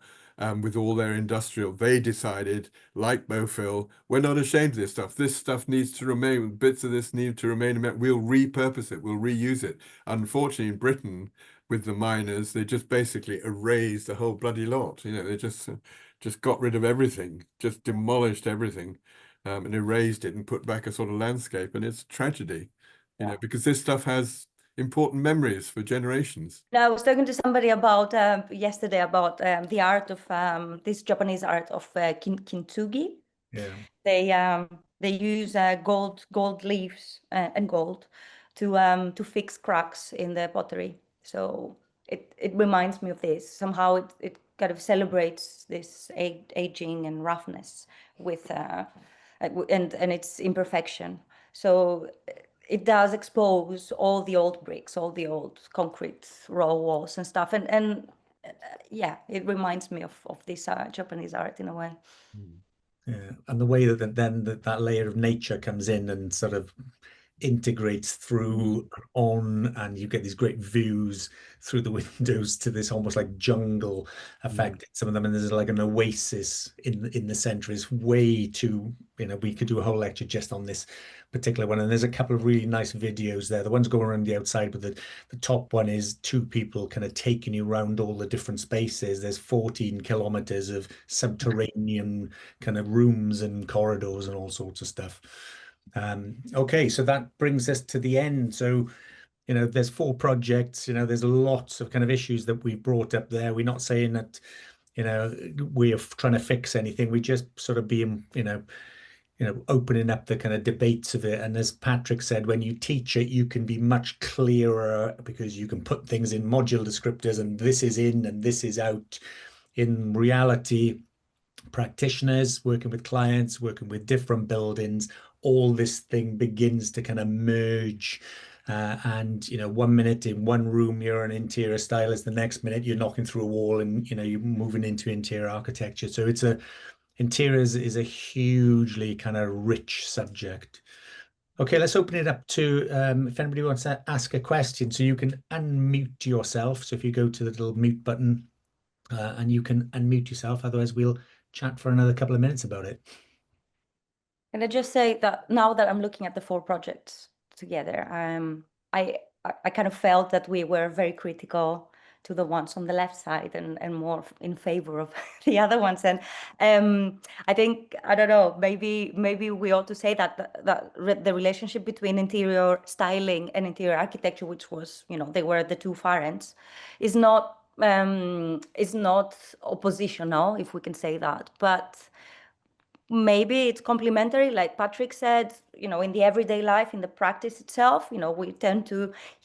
with all their industrial, they decided, like Bofill, we're not ashamed of this stuff. This stuff needs to remain. Bits of this need to remain. We'll repurpose it. We'll reuse it. Unfortunately, in Britain, with the miners, they just basically erased the whole bloody lot. They just got rid of everything, just demolished everything, and erased it and put back a sort of landscape. And it's a tragedy. Because this stuff has important memories for generations. Now, I was talking to somebody about yesterday about the art of this Japanese art of kintsugi. Yeah. They use gold leaves and gold to fix cracks in the pottery. So it reminds me of this. Somehow it kind of celebrates this aging and roughness with and its imperfection. So it does expose all the old bricks, all the old concrete raw walls and stuff. And yeah, it reminds me of this Japanese art in a way. Yeah, and the way that then that layer of nature comes in and sort of integrates through and on, and you get these great views through the windows to this almost like jungle effect in some of them, and there's like an oasis in the center. Is way too, we could do a whole lecture just on this particular one, and there's a couple of really nice videos there. The ones going around the outside, but the top one is two people kind of taking you around all the different spaces. There's 14 kilometers of subterranean kind of rooms and corridors and all sorts of stuff. Okay, so that brings us to the end. So, there's 4 projects, there's lots of kind of issues that we brought up there. We're not saying that, we're trying to fix anything. We just sort of being, opening up the kind of debates of it. And as Patrick said, when you teach it, you can be much clearer because you can put things in module descriptors and this is in and this is out. In reality, practitioners working with clients, working with different buildings, all this thing begins to kind of merge. And 1 minute in one room you're an interior stylist, the next minute you're knocking through a wall and you're moving into interior architecture. So interiors is a hugely kind of rich subject. Okay, let's open it up to if anybody wants to ask a question. So you can unmute yourself. So if you go to the little mute button and you can unmute yourself, otherwise we'll chat for another couple of minutes about it. Can I just say that now that I'm looking at the 4 projects together, I kind of felt that we were very critical to the ones on the left side and more in favor of the other ones. And I think, I don't know, maybe we ought to say that the relationship between interior styling and interior architecture, which was, they were the 2 far ends, is not oppositional, if we can say that, but maybe it's complementary, like Patrick said, in the everyday life, in the practice itself, he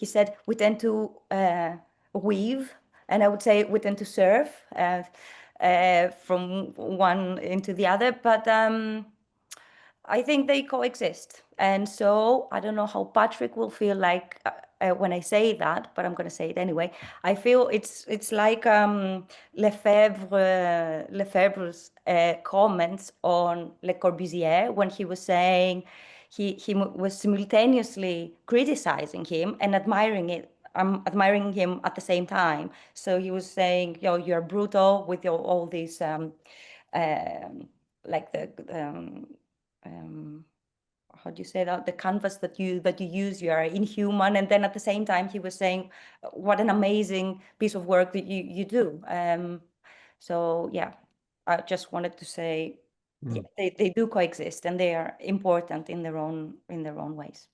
said, we tend to weave, and I would say we tend to serve from one into the other, but I think they coexist. And so I don't know how Patrick will feel like when I say that, but I'm going to say it anyway. I feel it's like Lefebvre's comments on Le Corbusier when he was saying he was simultaneously criticizing him and admiring him at the same time. So he was saying, yo, you're brutal with all these like the how do you say that, the canvas that you use, you are inhuman. And then at the same time he was saying what an amazing piece of work that you do. So yeah, I just wanted to say yeah, they do coexist and they are important in their own ways.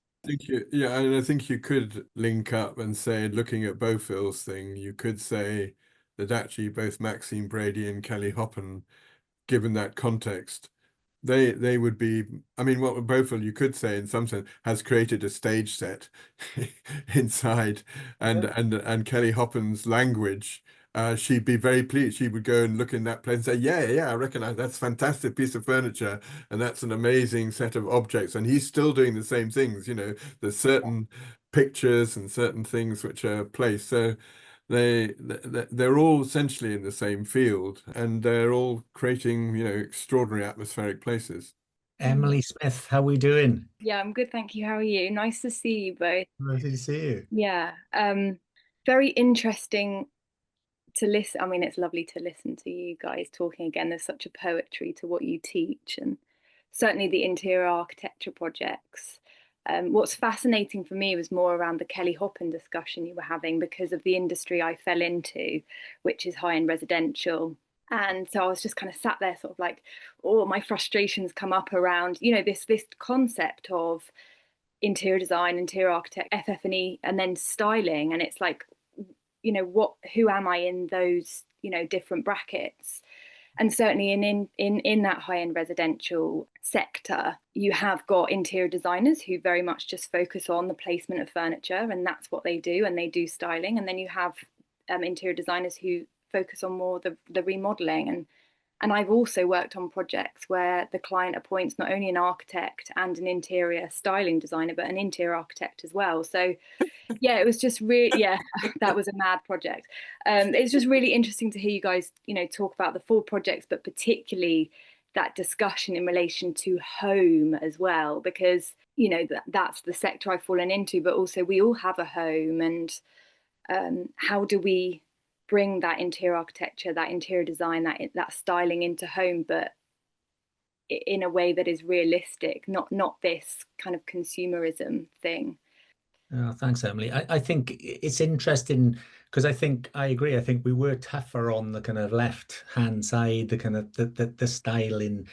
Yeah, and I think you could link up and say, looking at Beaufil's thing, you could say that actually both Maxine Brady and Kelly Hoppen, given that context, they would be, I mean, what Beaufil, you could say in some sense, has created a stage set inside, and Kelly Hoppen's language, she'd be very pleased. She would go and look in that place and say, yeah, I recognize that's a fantastic piece of furniture, and that's an amazing set of objects. And he's still doing the same things, you know, there's certain pictures and certain things which are placed. So they're all essentially in the same field, and they're all creating, you know, extraordinary atmospheric places. Emily Smith, how are we doing? Yeah, I'm good, thank you. How are you? Nice to see you both. Nice to see you. Yeah, very interesting to listen. I mean, it's lovely to listen to you guys talking again. There's such a poetry to what you teach, and certainly the interior architecture projects. What's fascinating for me was more around the Kelly Hoppen discussion you were having because of the industry I fell into, which is high-end residential. And so I was just kind of sat there sort of like, oh, my frustrations come up around, you know, this concept of interior design, interior architect, FF&E, and then styling. And it's like, you know, who am I in those, you know, different brackets? And certainly in that high-end residential sector, you have got interior designers who very much just focus on the placement of furniture, and that's what they do, and they do styling. And then you have interior designers who focus on more the remodeling. And I've also worked on projects where the client appoints not only an architect and an interior styling designer, but an interior architect as well. So yeah, it was just really, yeah, that was a mad project. It's just really interesting to hear you guys, you know, talk about the full projects, but particularly that discussion in relation to home as well, because, you know, that's the sector I've fallen into, but also we all have a home. And how do we bring that interior architecture, that interior design, that styling into home, but in a way that is realistic, not this kind of consumerism thing. Oh, thanks, Emily. I think it's interesting because I agree. I think we were tougher on the kind of left hand side, the kind of the styling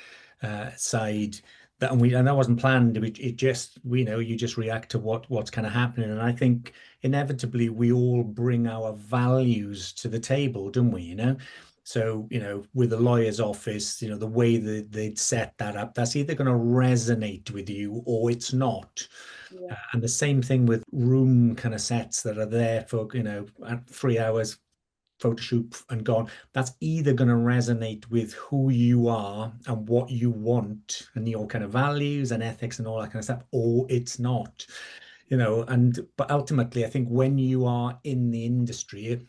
side. And that wasn't planned. It just, you know, you just react to what's kind of happening. And I think inevitably we all bring our values to the table, don't we? You know, so, you know, with the lawyer's office, you know, the way that they'd set that up, that's either going to resonate with you or it's not. Yeah. And the same thing with room kind of sets that are there for, you know, 3 hours photo shoot and gone. That's either going to resonate with who you are and what you want and your kind of values and ethics and all that kind of stuff, or it's not, you know. But ultimately, I think when you are in the industry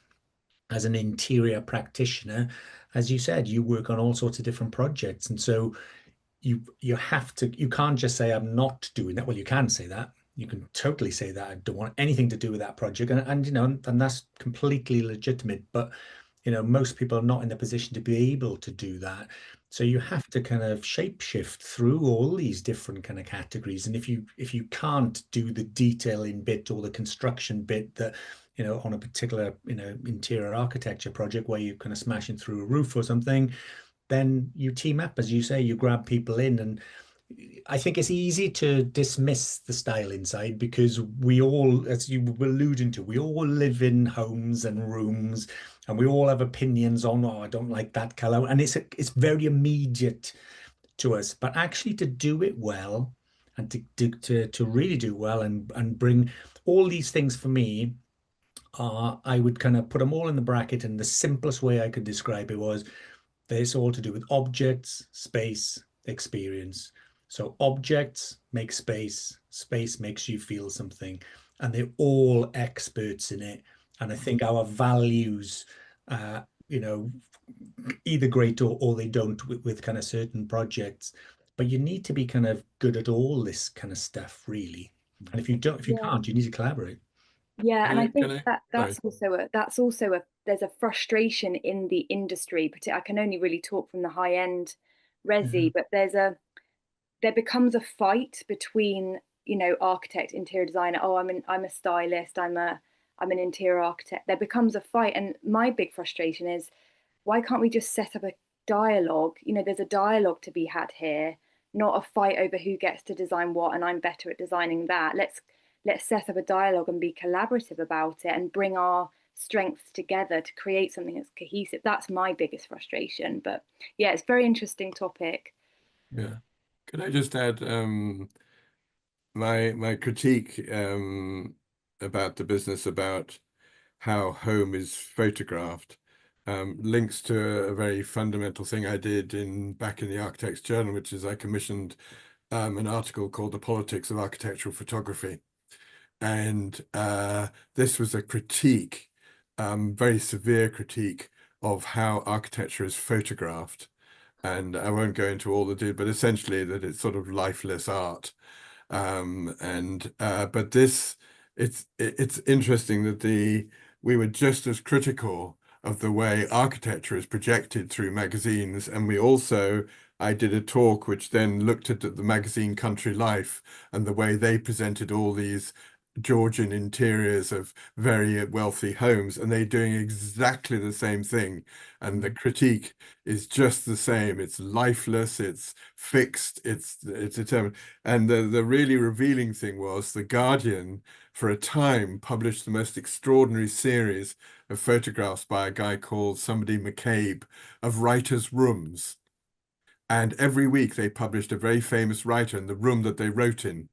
as an interior practitioner, as you said, you work on all sorts of different projects. And so you have to, you can't just say, I'm not doing that. Well, you can say that. You can totally say that. I don't want anything to do with that project. And you know, and that's completely legitimate. But, you know, most people are not in the position to be able to do that. So you have to kind of shape shift through all these different kind of categories. And if you can't do the detailing bit or the construction bit that, you know, on a particular, you know, interior architecture project where you're kind of smashing through a roof or something, then you team up, as you say, you grab people in. And I think it's easy to dismiss the styling side because we all, as you were alluding to, we all live in homes and rooms and we all have opinions on, oh, I don't like that color. And it's very immediate to us. But actually to do it well and to really do well and bring all these things for me, I would kind of put them all in the bracket. And the simplest way I could describe it was, it's all to do with objects, space, experience. So objects make space, space makes you feel something. and they're all experts in it. And I think our values, you know, either great or they don't with kind of certain projects. But you need to be kind of good at all this kind of stuff, really. And if you don't, if you Yeah. can't, you need to collaborate. Yeah, and I think Can I? that Sorry. that's also a there's a frustration in the industry. I can only really talk from the high end resi, but there becomes a fight between, you know, architect, interior designer. Oh, I'm a stylist. I'm an interior architect. There becomes a fight, and my big frustration is, why can't we just set up a dialogue? You know, there's a dialogue to be had here, not a fight over who gets to design what, and I'm better at designing that. Let's set up a dialogue and be collaborative about it and bring our strengths together to create something that's cohesive. That's my biggest frustration. But yeah, it's a very interesting topic. Yeah. Can I just add my critique about the business about how home is photographed links to a very fundamental thing I did back in the Architect's Journal, which is I commissioned an article called The Politics of Architectural Photography. And this was a critique, very severe critique of how architecture is photographed. And I won't go into all the details, but essentially that it's sort of lifeless art. But it's interesting that we were just as critical of the way architecture is projected through magazines, and I did a talk which then looked at the magazine Country Life and the way they presented all these Georgian interiors of very wealthy homes, and they're doing exactly the same thing. And the critique is just the same. It's lifeless, it's fixed, it's determined. And the really revealing thing was The Guardian, for a time, published the most extraordinary series of photographs by a guy called somebody McCabe of writers' rooms. And every week they published a very famous writer and the room that they wrote in.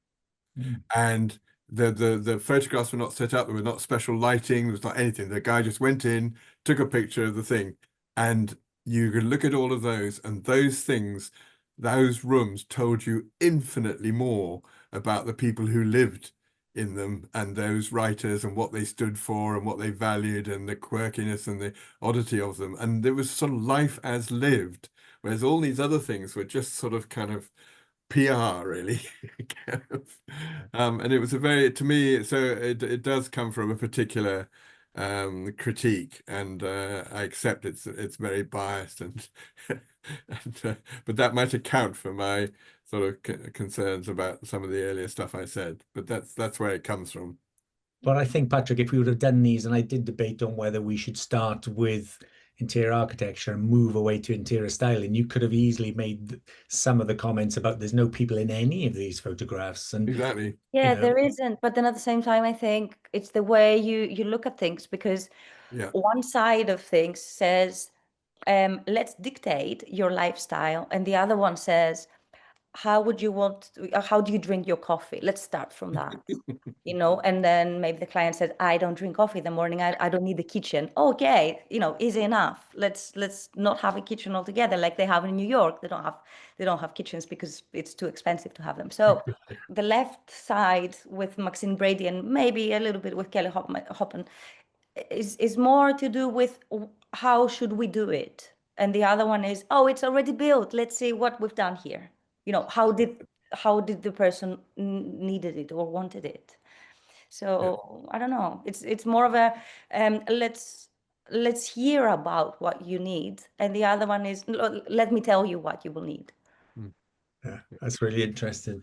And the photographs were not set up, there was not special lighting, there was not anything. The guy just went in, took a picture of the thing, and you could look at all of those, and those things, those rooms told you infinitely more about the people who lived in them and those writers and what they stood for and what they valued and the quirkiness and the oddity of them. And there was sort of life as lived, whereas all these other things were just sort of kind of PR, really. Kind of. And it was to me, so it does come from a particular critique, and I accept it's very biased, but that might account for my sort of concerns about some of the earlier stuff I said. But that's where it comes from. But I think, Patrick, if we would have done these, and I did debate on whether we should start with interior architecture and move away to interior styling, you could have easily made some of the comments about there's no people in any of these photographs. And Exactly. Yeah, know, there isn't. But then at the same time, I think it's the way you look at things, because Yeah. one side of things says, let's dictate your lifestyle, and the other one says, how do you drink your coffee? Let's start from that. And then maybe the client says, I don't drink coffee in the morning. I don't need the kitchen. Okay, easy enough. Let's not have a kitchen altogether like they have in New York. They don't have kitchens because it's too expensive to have them. So the left side with Maxine Brady and maybe a little bit with Kelly Hoppen is more to do with how should we do it. And the other one is, oh, it's already built. Let's see what we've done here. How did the person needed it or wanted it? So I don't know. It's more of a let's hear about what you need, and the other one is let me tell you what you will need. yeah, that's really interesting.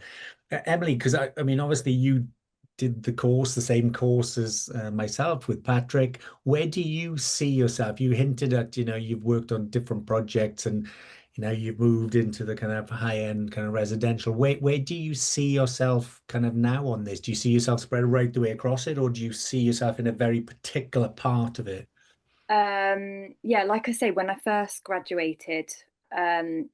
Emily, because I mean, obviously you did the same course as myself with Patrick. Where do you see yourself? You hinted at, you've worked on different projects and, you've moved into the kind of high-end kind of residential. Where do you see yourself kind of now on this? Do you see yourself spread right the way across it, or do you see yourself in a very particular part of it? Yeah, like I say, when I first graduated,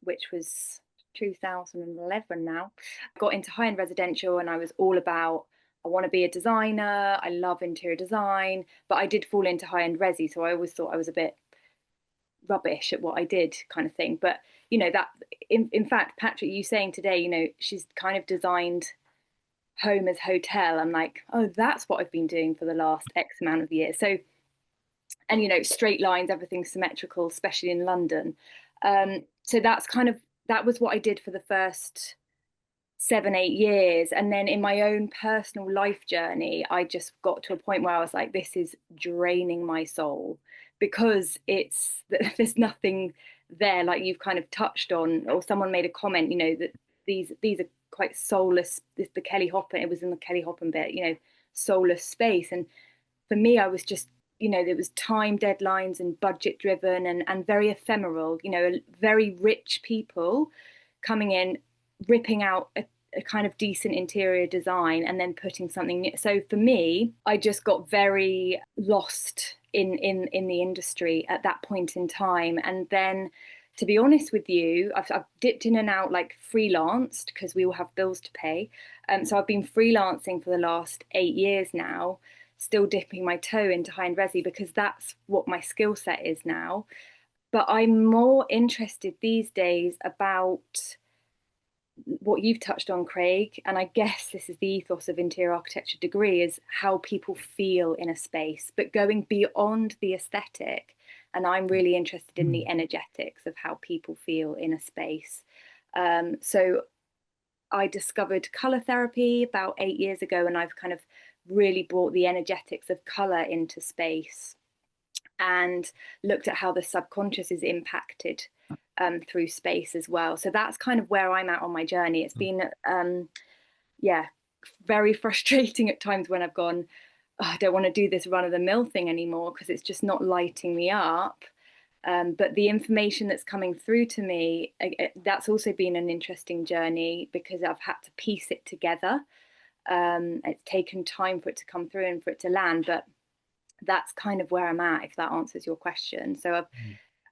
which was 2011 now, I got into high-end residential and I was all about, I want to be a designer, I love interior design, but I did fall into high-end resi, so I always thought I was a bit rubbish at what I did, kind of thing. But that in fact, Patrick, you saying today, she's kind of designed home as hotel. I'm like, oh, that's what I've been doing for the last X amount of years. So, and you know, straight lines, everything's symmetrical, especially in London. So that was what I did for the first 7, 8 years. And then in my own personal life journey, I just got to a point where I was like, this is draining my soul, because there's nothing there, like you've kind of touched on, or someone made a comment, you know, that these are quite soulless. The Kelly Hoppen, it was in the Kelly Hoppen bit, you know, soulless space. And for me, I was just, you know, there was time deadlines and budget driven and very ephemeral, you know, very rich people coming in, ripping out a kind of decent interior design and then putting something new. So for me, I just got very lost in the industry at that point in time. And then, to be honest with you, I've dipped in and out, like freelanced, because we all have bills to pay. So I've been freelancing for the last 8 years now, still dipping my toe into high-end resi because that's what my skill set is now. But I'm more interested these days about what you've touched on, Craig, and I guess this is the ethos of interior architecture degree, is how people feel in a space, but going beyond the aesthetic. And I'm really interested in the energetics of how people feel in a space. So I discovered color therapy about 8 years ago, and I've kind of really brought the energetics of color into space and looked at how the subconscious is impacted through space as well. So that's kind of where I'm at on my journey. It's been, yeah, very frustrating at times when I've gone, oh, I don't want to do this run of the mill thing anymore because it's just not lighting me up. But the information that's coming through to me, that's also been an interesting journey because I've had to piece it together. It's taken time for it to come through and for it to land, but that's kind of where I'm at, if that answers your question. So I've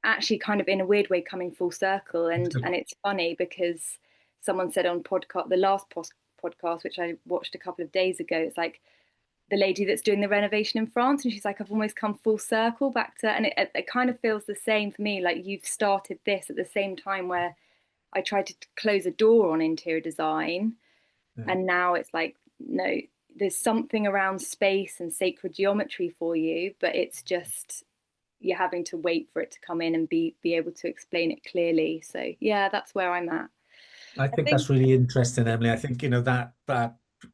actually kind of in a weird way coming full circle, and it's funny because someone said on the last podcast, which I watched a couple of days ago, it's like the lady that's doing the renovation in France, and she's like, I've almost come full circle back to, and it kind of feels the same for me, like you've started this at the same time where I tried to close a door on interior design, and now it's like, no, there's something around space and sacred geometry for you, but it's just you're having to wait for it to come in and be able to explain it clearly. So yeah, that's where I'm at. I think that's really interesting, Emily. I think, you know, that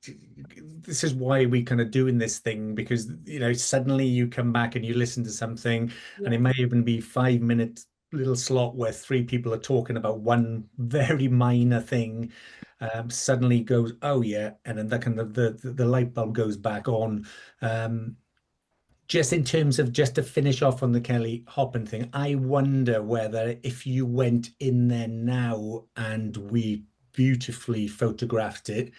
this is why we kind of doing this thing, because, you know, suddenly you come back and you listen to something and it may even be 5 minute little slot where three people are talking about one very minor thing, suddenly goes, oh yeah, and then that kind of the light bulb goes back on. Just in terms of, just to finish off on the Kelly Hoppen thing, I wonder whether if you went in there now and we beautifully photographed it,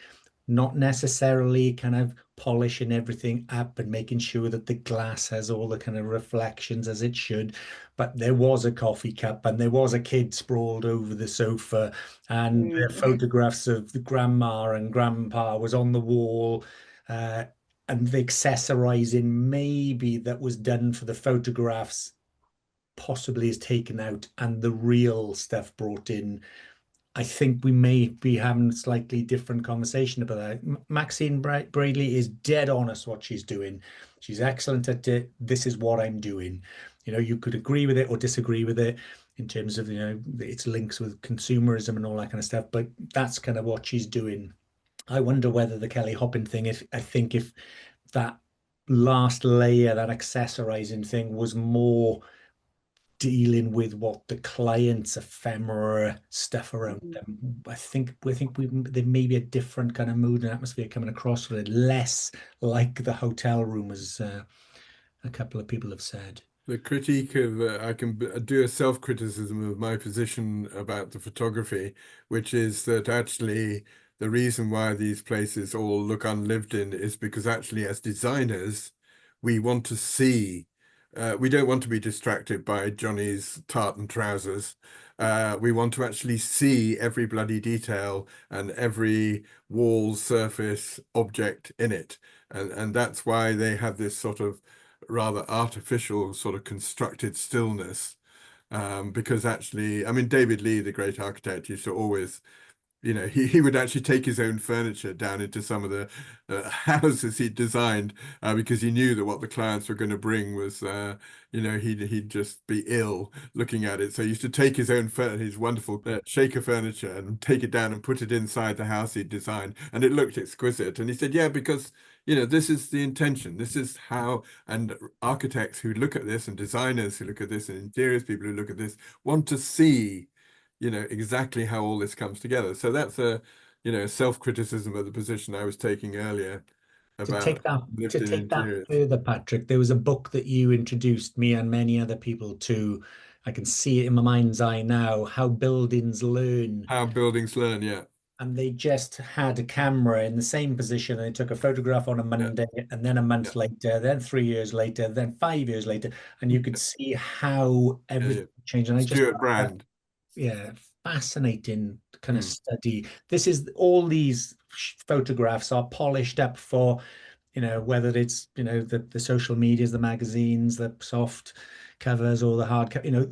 not necessarily kind of polishing everything up and making sure that the glass has all the kind of reflections as it should, but there was a coffee cup and there was a kid sprawled over the sofa, and the photographs of the grandma and grandpa was on the wall, and the accessorizing maybe that was done for the photographs possibly is taken out and the real stuff brought in. I think we may be having a slightly different conversation about that. Maxine Bradley is dead honest what she's doing. She's excellent at it. This is what I'm doing. You know, you could agree with it or disagree with it in terms of, you know, its links with consumerism and all that kind of stuff, but that's kind of what she's doing. I wonder whether the Kelly Hoppen thing, if that last layer, that accessorizing thing, was more dealing with what the client's ephemera stuff around them. I think there may be a different kind of mood and atmosphere coming across with it, less like the hotel room, as a couple of people have said. The critique of, I can do a self-criticism of my position about the photography, which is that actually the reason why these places all look unlived in is because actually as designers, we want to see, we don't want to be distracted by Johnny's tartan trousers. We want to actually see every bloody detail and every wall, surface, object in it. And that's why they have this sort of rather artificial sort of constructed stillness, because actually, I mean, David Lee, the great architect, used to always you know, he would actually take his own furniture down into some of the houses he'd designed because he knew that what the clients were going to bring was, you know, he'd just be ill looking at it. So he used to take his own his wonderful shaker furniture and take it down and put it inside the house he'd designed, and it looked exquisite. And he said, yeah, because you know, this is the intention. This is how, and architects who look at this and designers who look at this and interiors people who look at this want to see, you know, exactly how all this comes together. So that's a, you know, self-criticism of the position I was taking earlier To about lived in take that interiors. further, Patrick, there was a book that you introduced me and many other people to. I can see it in my mind's eye now, How Buildings Learn. How buildings learn, yeah. And they just had a camera in the same position and they took a photograph on a Monday and then a month later, then 3 years later, then 5 years later, and you could see how everything changed. And I just Stuart found that, Brand. yeah, fascinating kind of study. This is all these photographs are polished up for, you know, whether it's, you know, the social medias, the magazines, the soft covers or the hard cover, you know,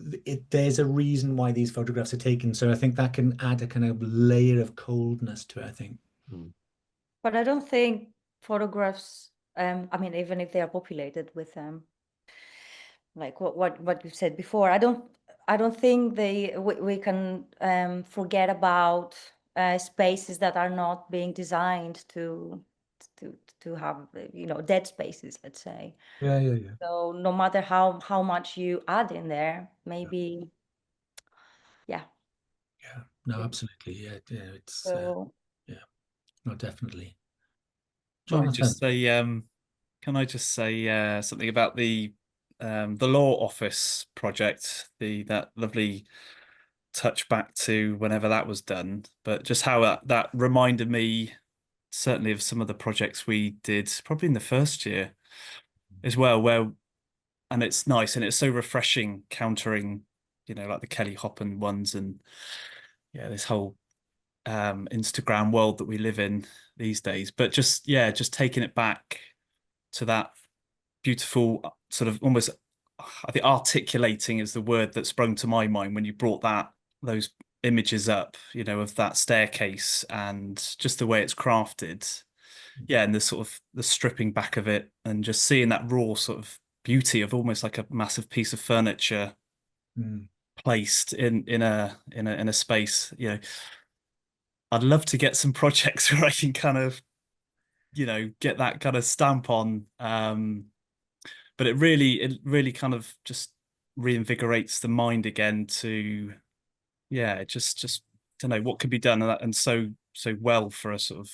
there's a reason why these photographs are taken. So I think that can add a kind of layer of coldness to it, I think. But I don't think photographs, I mean, even if they are populated with like what you said before, I don't think we can forget about spaces that are not being designed to have, you know, dead spaces, let's say. Yeah. So no matter how much you add in there, maybe, yeah. Yeah, no, absolutely. Yeah, it's So yeah, no, definitely. Can I Jonathan. just say, something about the law office project, that lovely touch back to whenever that was done, but just how that reminded me certainly of some of the projects we did probably in the first year as well, and it's nice and it's so refreshing countering, you know, like the Kelly Hoppen ones and this whole Instagram world that we live in these days, but just taking it back to that beautiful sort of almost, I think articulating is the word that sprung to my mind when you brought those images up, you know, of that staircase and just the way it's crafted. Yeah, and the sort of the stripping back of it and just seeing that raw sort of beauty of almost like a massive piece of furniture placed in a space. You know, I'd love to get some projects where I can kind of, you know, get that kind of stamp on. But it really kind of just reinvigorates the mind again to, just to know what could be done and so well for a sort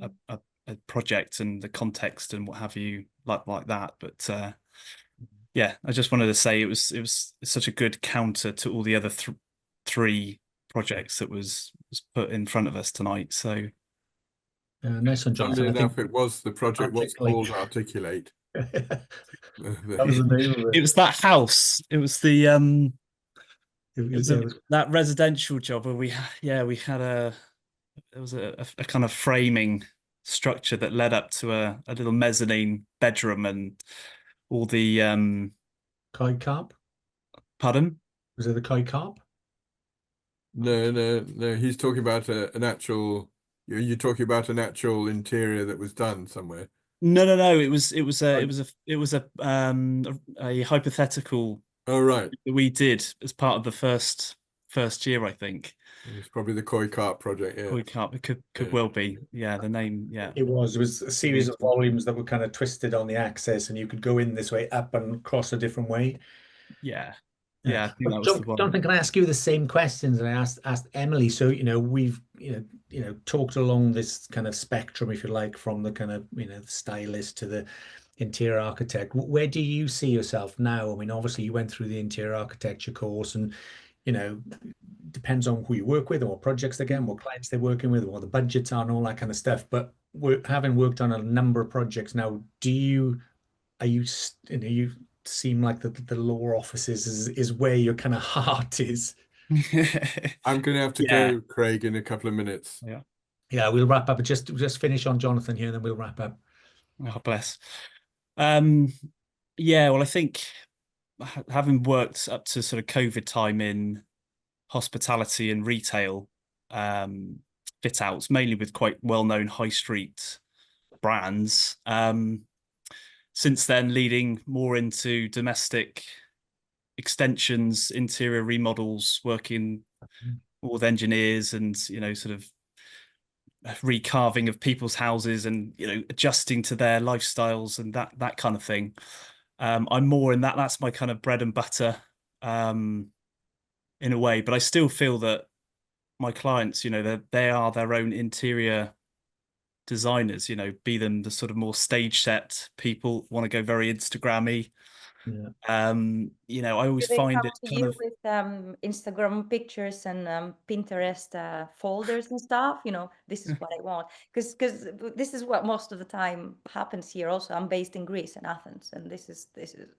of a project and the context and what have you like that. But I just wanted to say it was such a good counter to all the other three projects that was put in front of us tonight. So nice one, Jonathan. Funnily enough, the project was called Articulate. That was the name of it. It was that house. It was the It was that residential job where we had there was a kind of framing structure that led up to a little mezzanine bedroom and all the Koi Carp. pardon? Was it the Koi Carp? No. He's talking about an actual. You're talking about an actual interior that was done somewhere. No. It was a hypothetical. Oh, right. That we did as part of the first year, I think. It's probably the Koi Carp project. Yeah. Koi Carp. It could well be. Yeah, the name. Yeah. It was a series of volumes that were kind of twisted on the axis, and you could go in this way, up and cross a different way. Yeah. I think that was the one. Jonathan, can I ask you the same questions that I asked Emily? So, you know, we've talked along this kind of spectrum, if you like, from the kind of, you know, the stylist to the interior architect. Where do you see yourself now? I mean, obviously you went through the interior architecture course and, you know, depends on who you work with and what projects they're getting, what clients they're working with, what the budgets are and all that kind of stuff. But having worked on a number of projects now, you seem like the law offices is where your kind of heart is. I'm going to have to go, Craig, in a couple of minutes. Yeah, we'll wrap up. Just finish on Jonathan here, and then we'll wrap up. Oh, bless. Well, I think having worked up to sort of COVID time in hospitality and retail, fit outs, mainly with quite well-known high street brands. Since then, leading more into domestic extensions, interior remodels, working with engineers and, sort of recarving of people's houses and, adjusting to their lifestyles and that kind of thing. I'm more in that. That's my kind of bread and butter, in a way. But I still feel that my clients, they are their own interior designers. Be them the sort of more stage set people, want to go very Instagrammy. Yeah. I always Do they find come it to kind you of. with pictures pictures and Pinterest folders and stuff? This is what I want. Because this is what most of the time happens here. Also, I'm based in Greece and Athens, and this is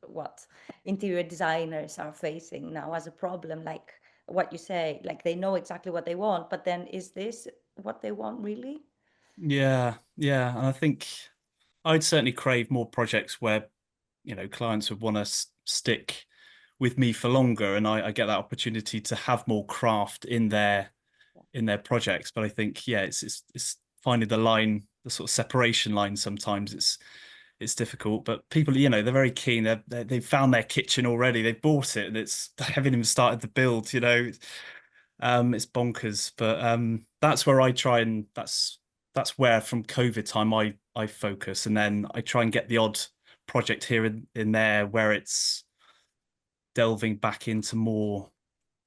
what interior designers are facing now as a problem. Like what you say, like they know exactly what they want, but then is this what they want really? Yeah, yeah. And I think I'd certainly crave more projects where, clients would want to stick with me for longer, and I get that opportunity to have more craft in their projects. But I think, yeah, it's finding the line, the sort of separation line. Sometimes it's difficult, but people, they're very keen. They've found their kitchen already. They've bought it, and they haven't even started the build. It's bonkers. But that's where I try, and that's where from COVID time I focus, and then I try and get the odd project here in there where it's delving back into more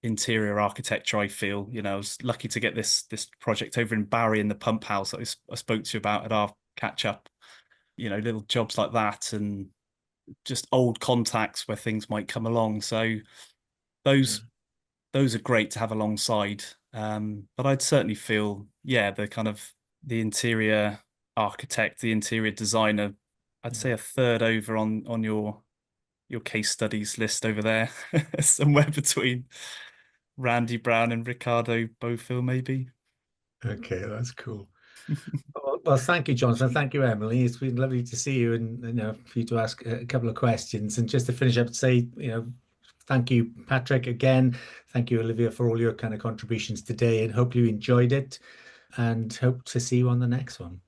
interior architecture. I feel, I was lucky to get this project over in Barry in the pump house that I spoke to you about at our catch up. Little jobs like that, and just old contacts where things might come along. So those are great to have alongside. But I'd certainly feel, yeah, the kind of the interior architect, the interior designer, I'd say a third over on your case studies list over there, somewhere between Randy Brown and Ricardo Bofill, maybe. Okay, that's cool. Well, thank you, Jonathan. Thank you, Emily. It's been lovely to see you, and for you to ask a couple of questions. And just to finish up, say, thank you, Patrick, again. Thank you, Olivia, for all your kind of contributions today, and hope you enjoyed it. And hope to see you on the next one.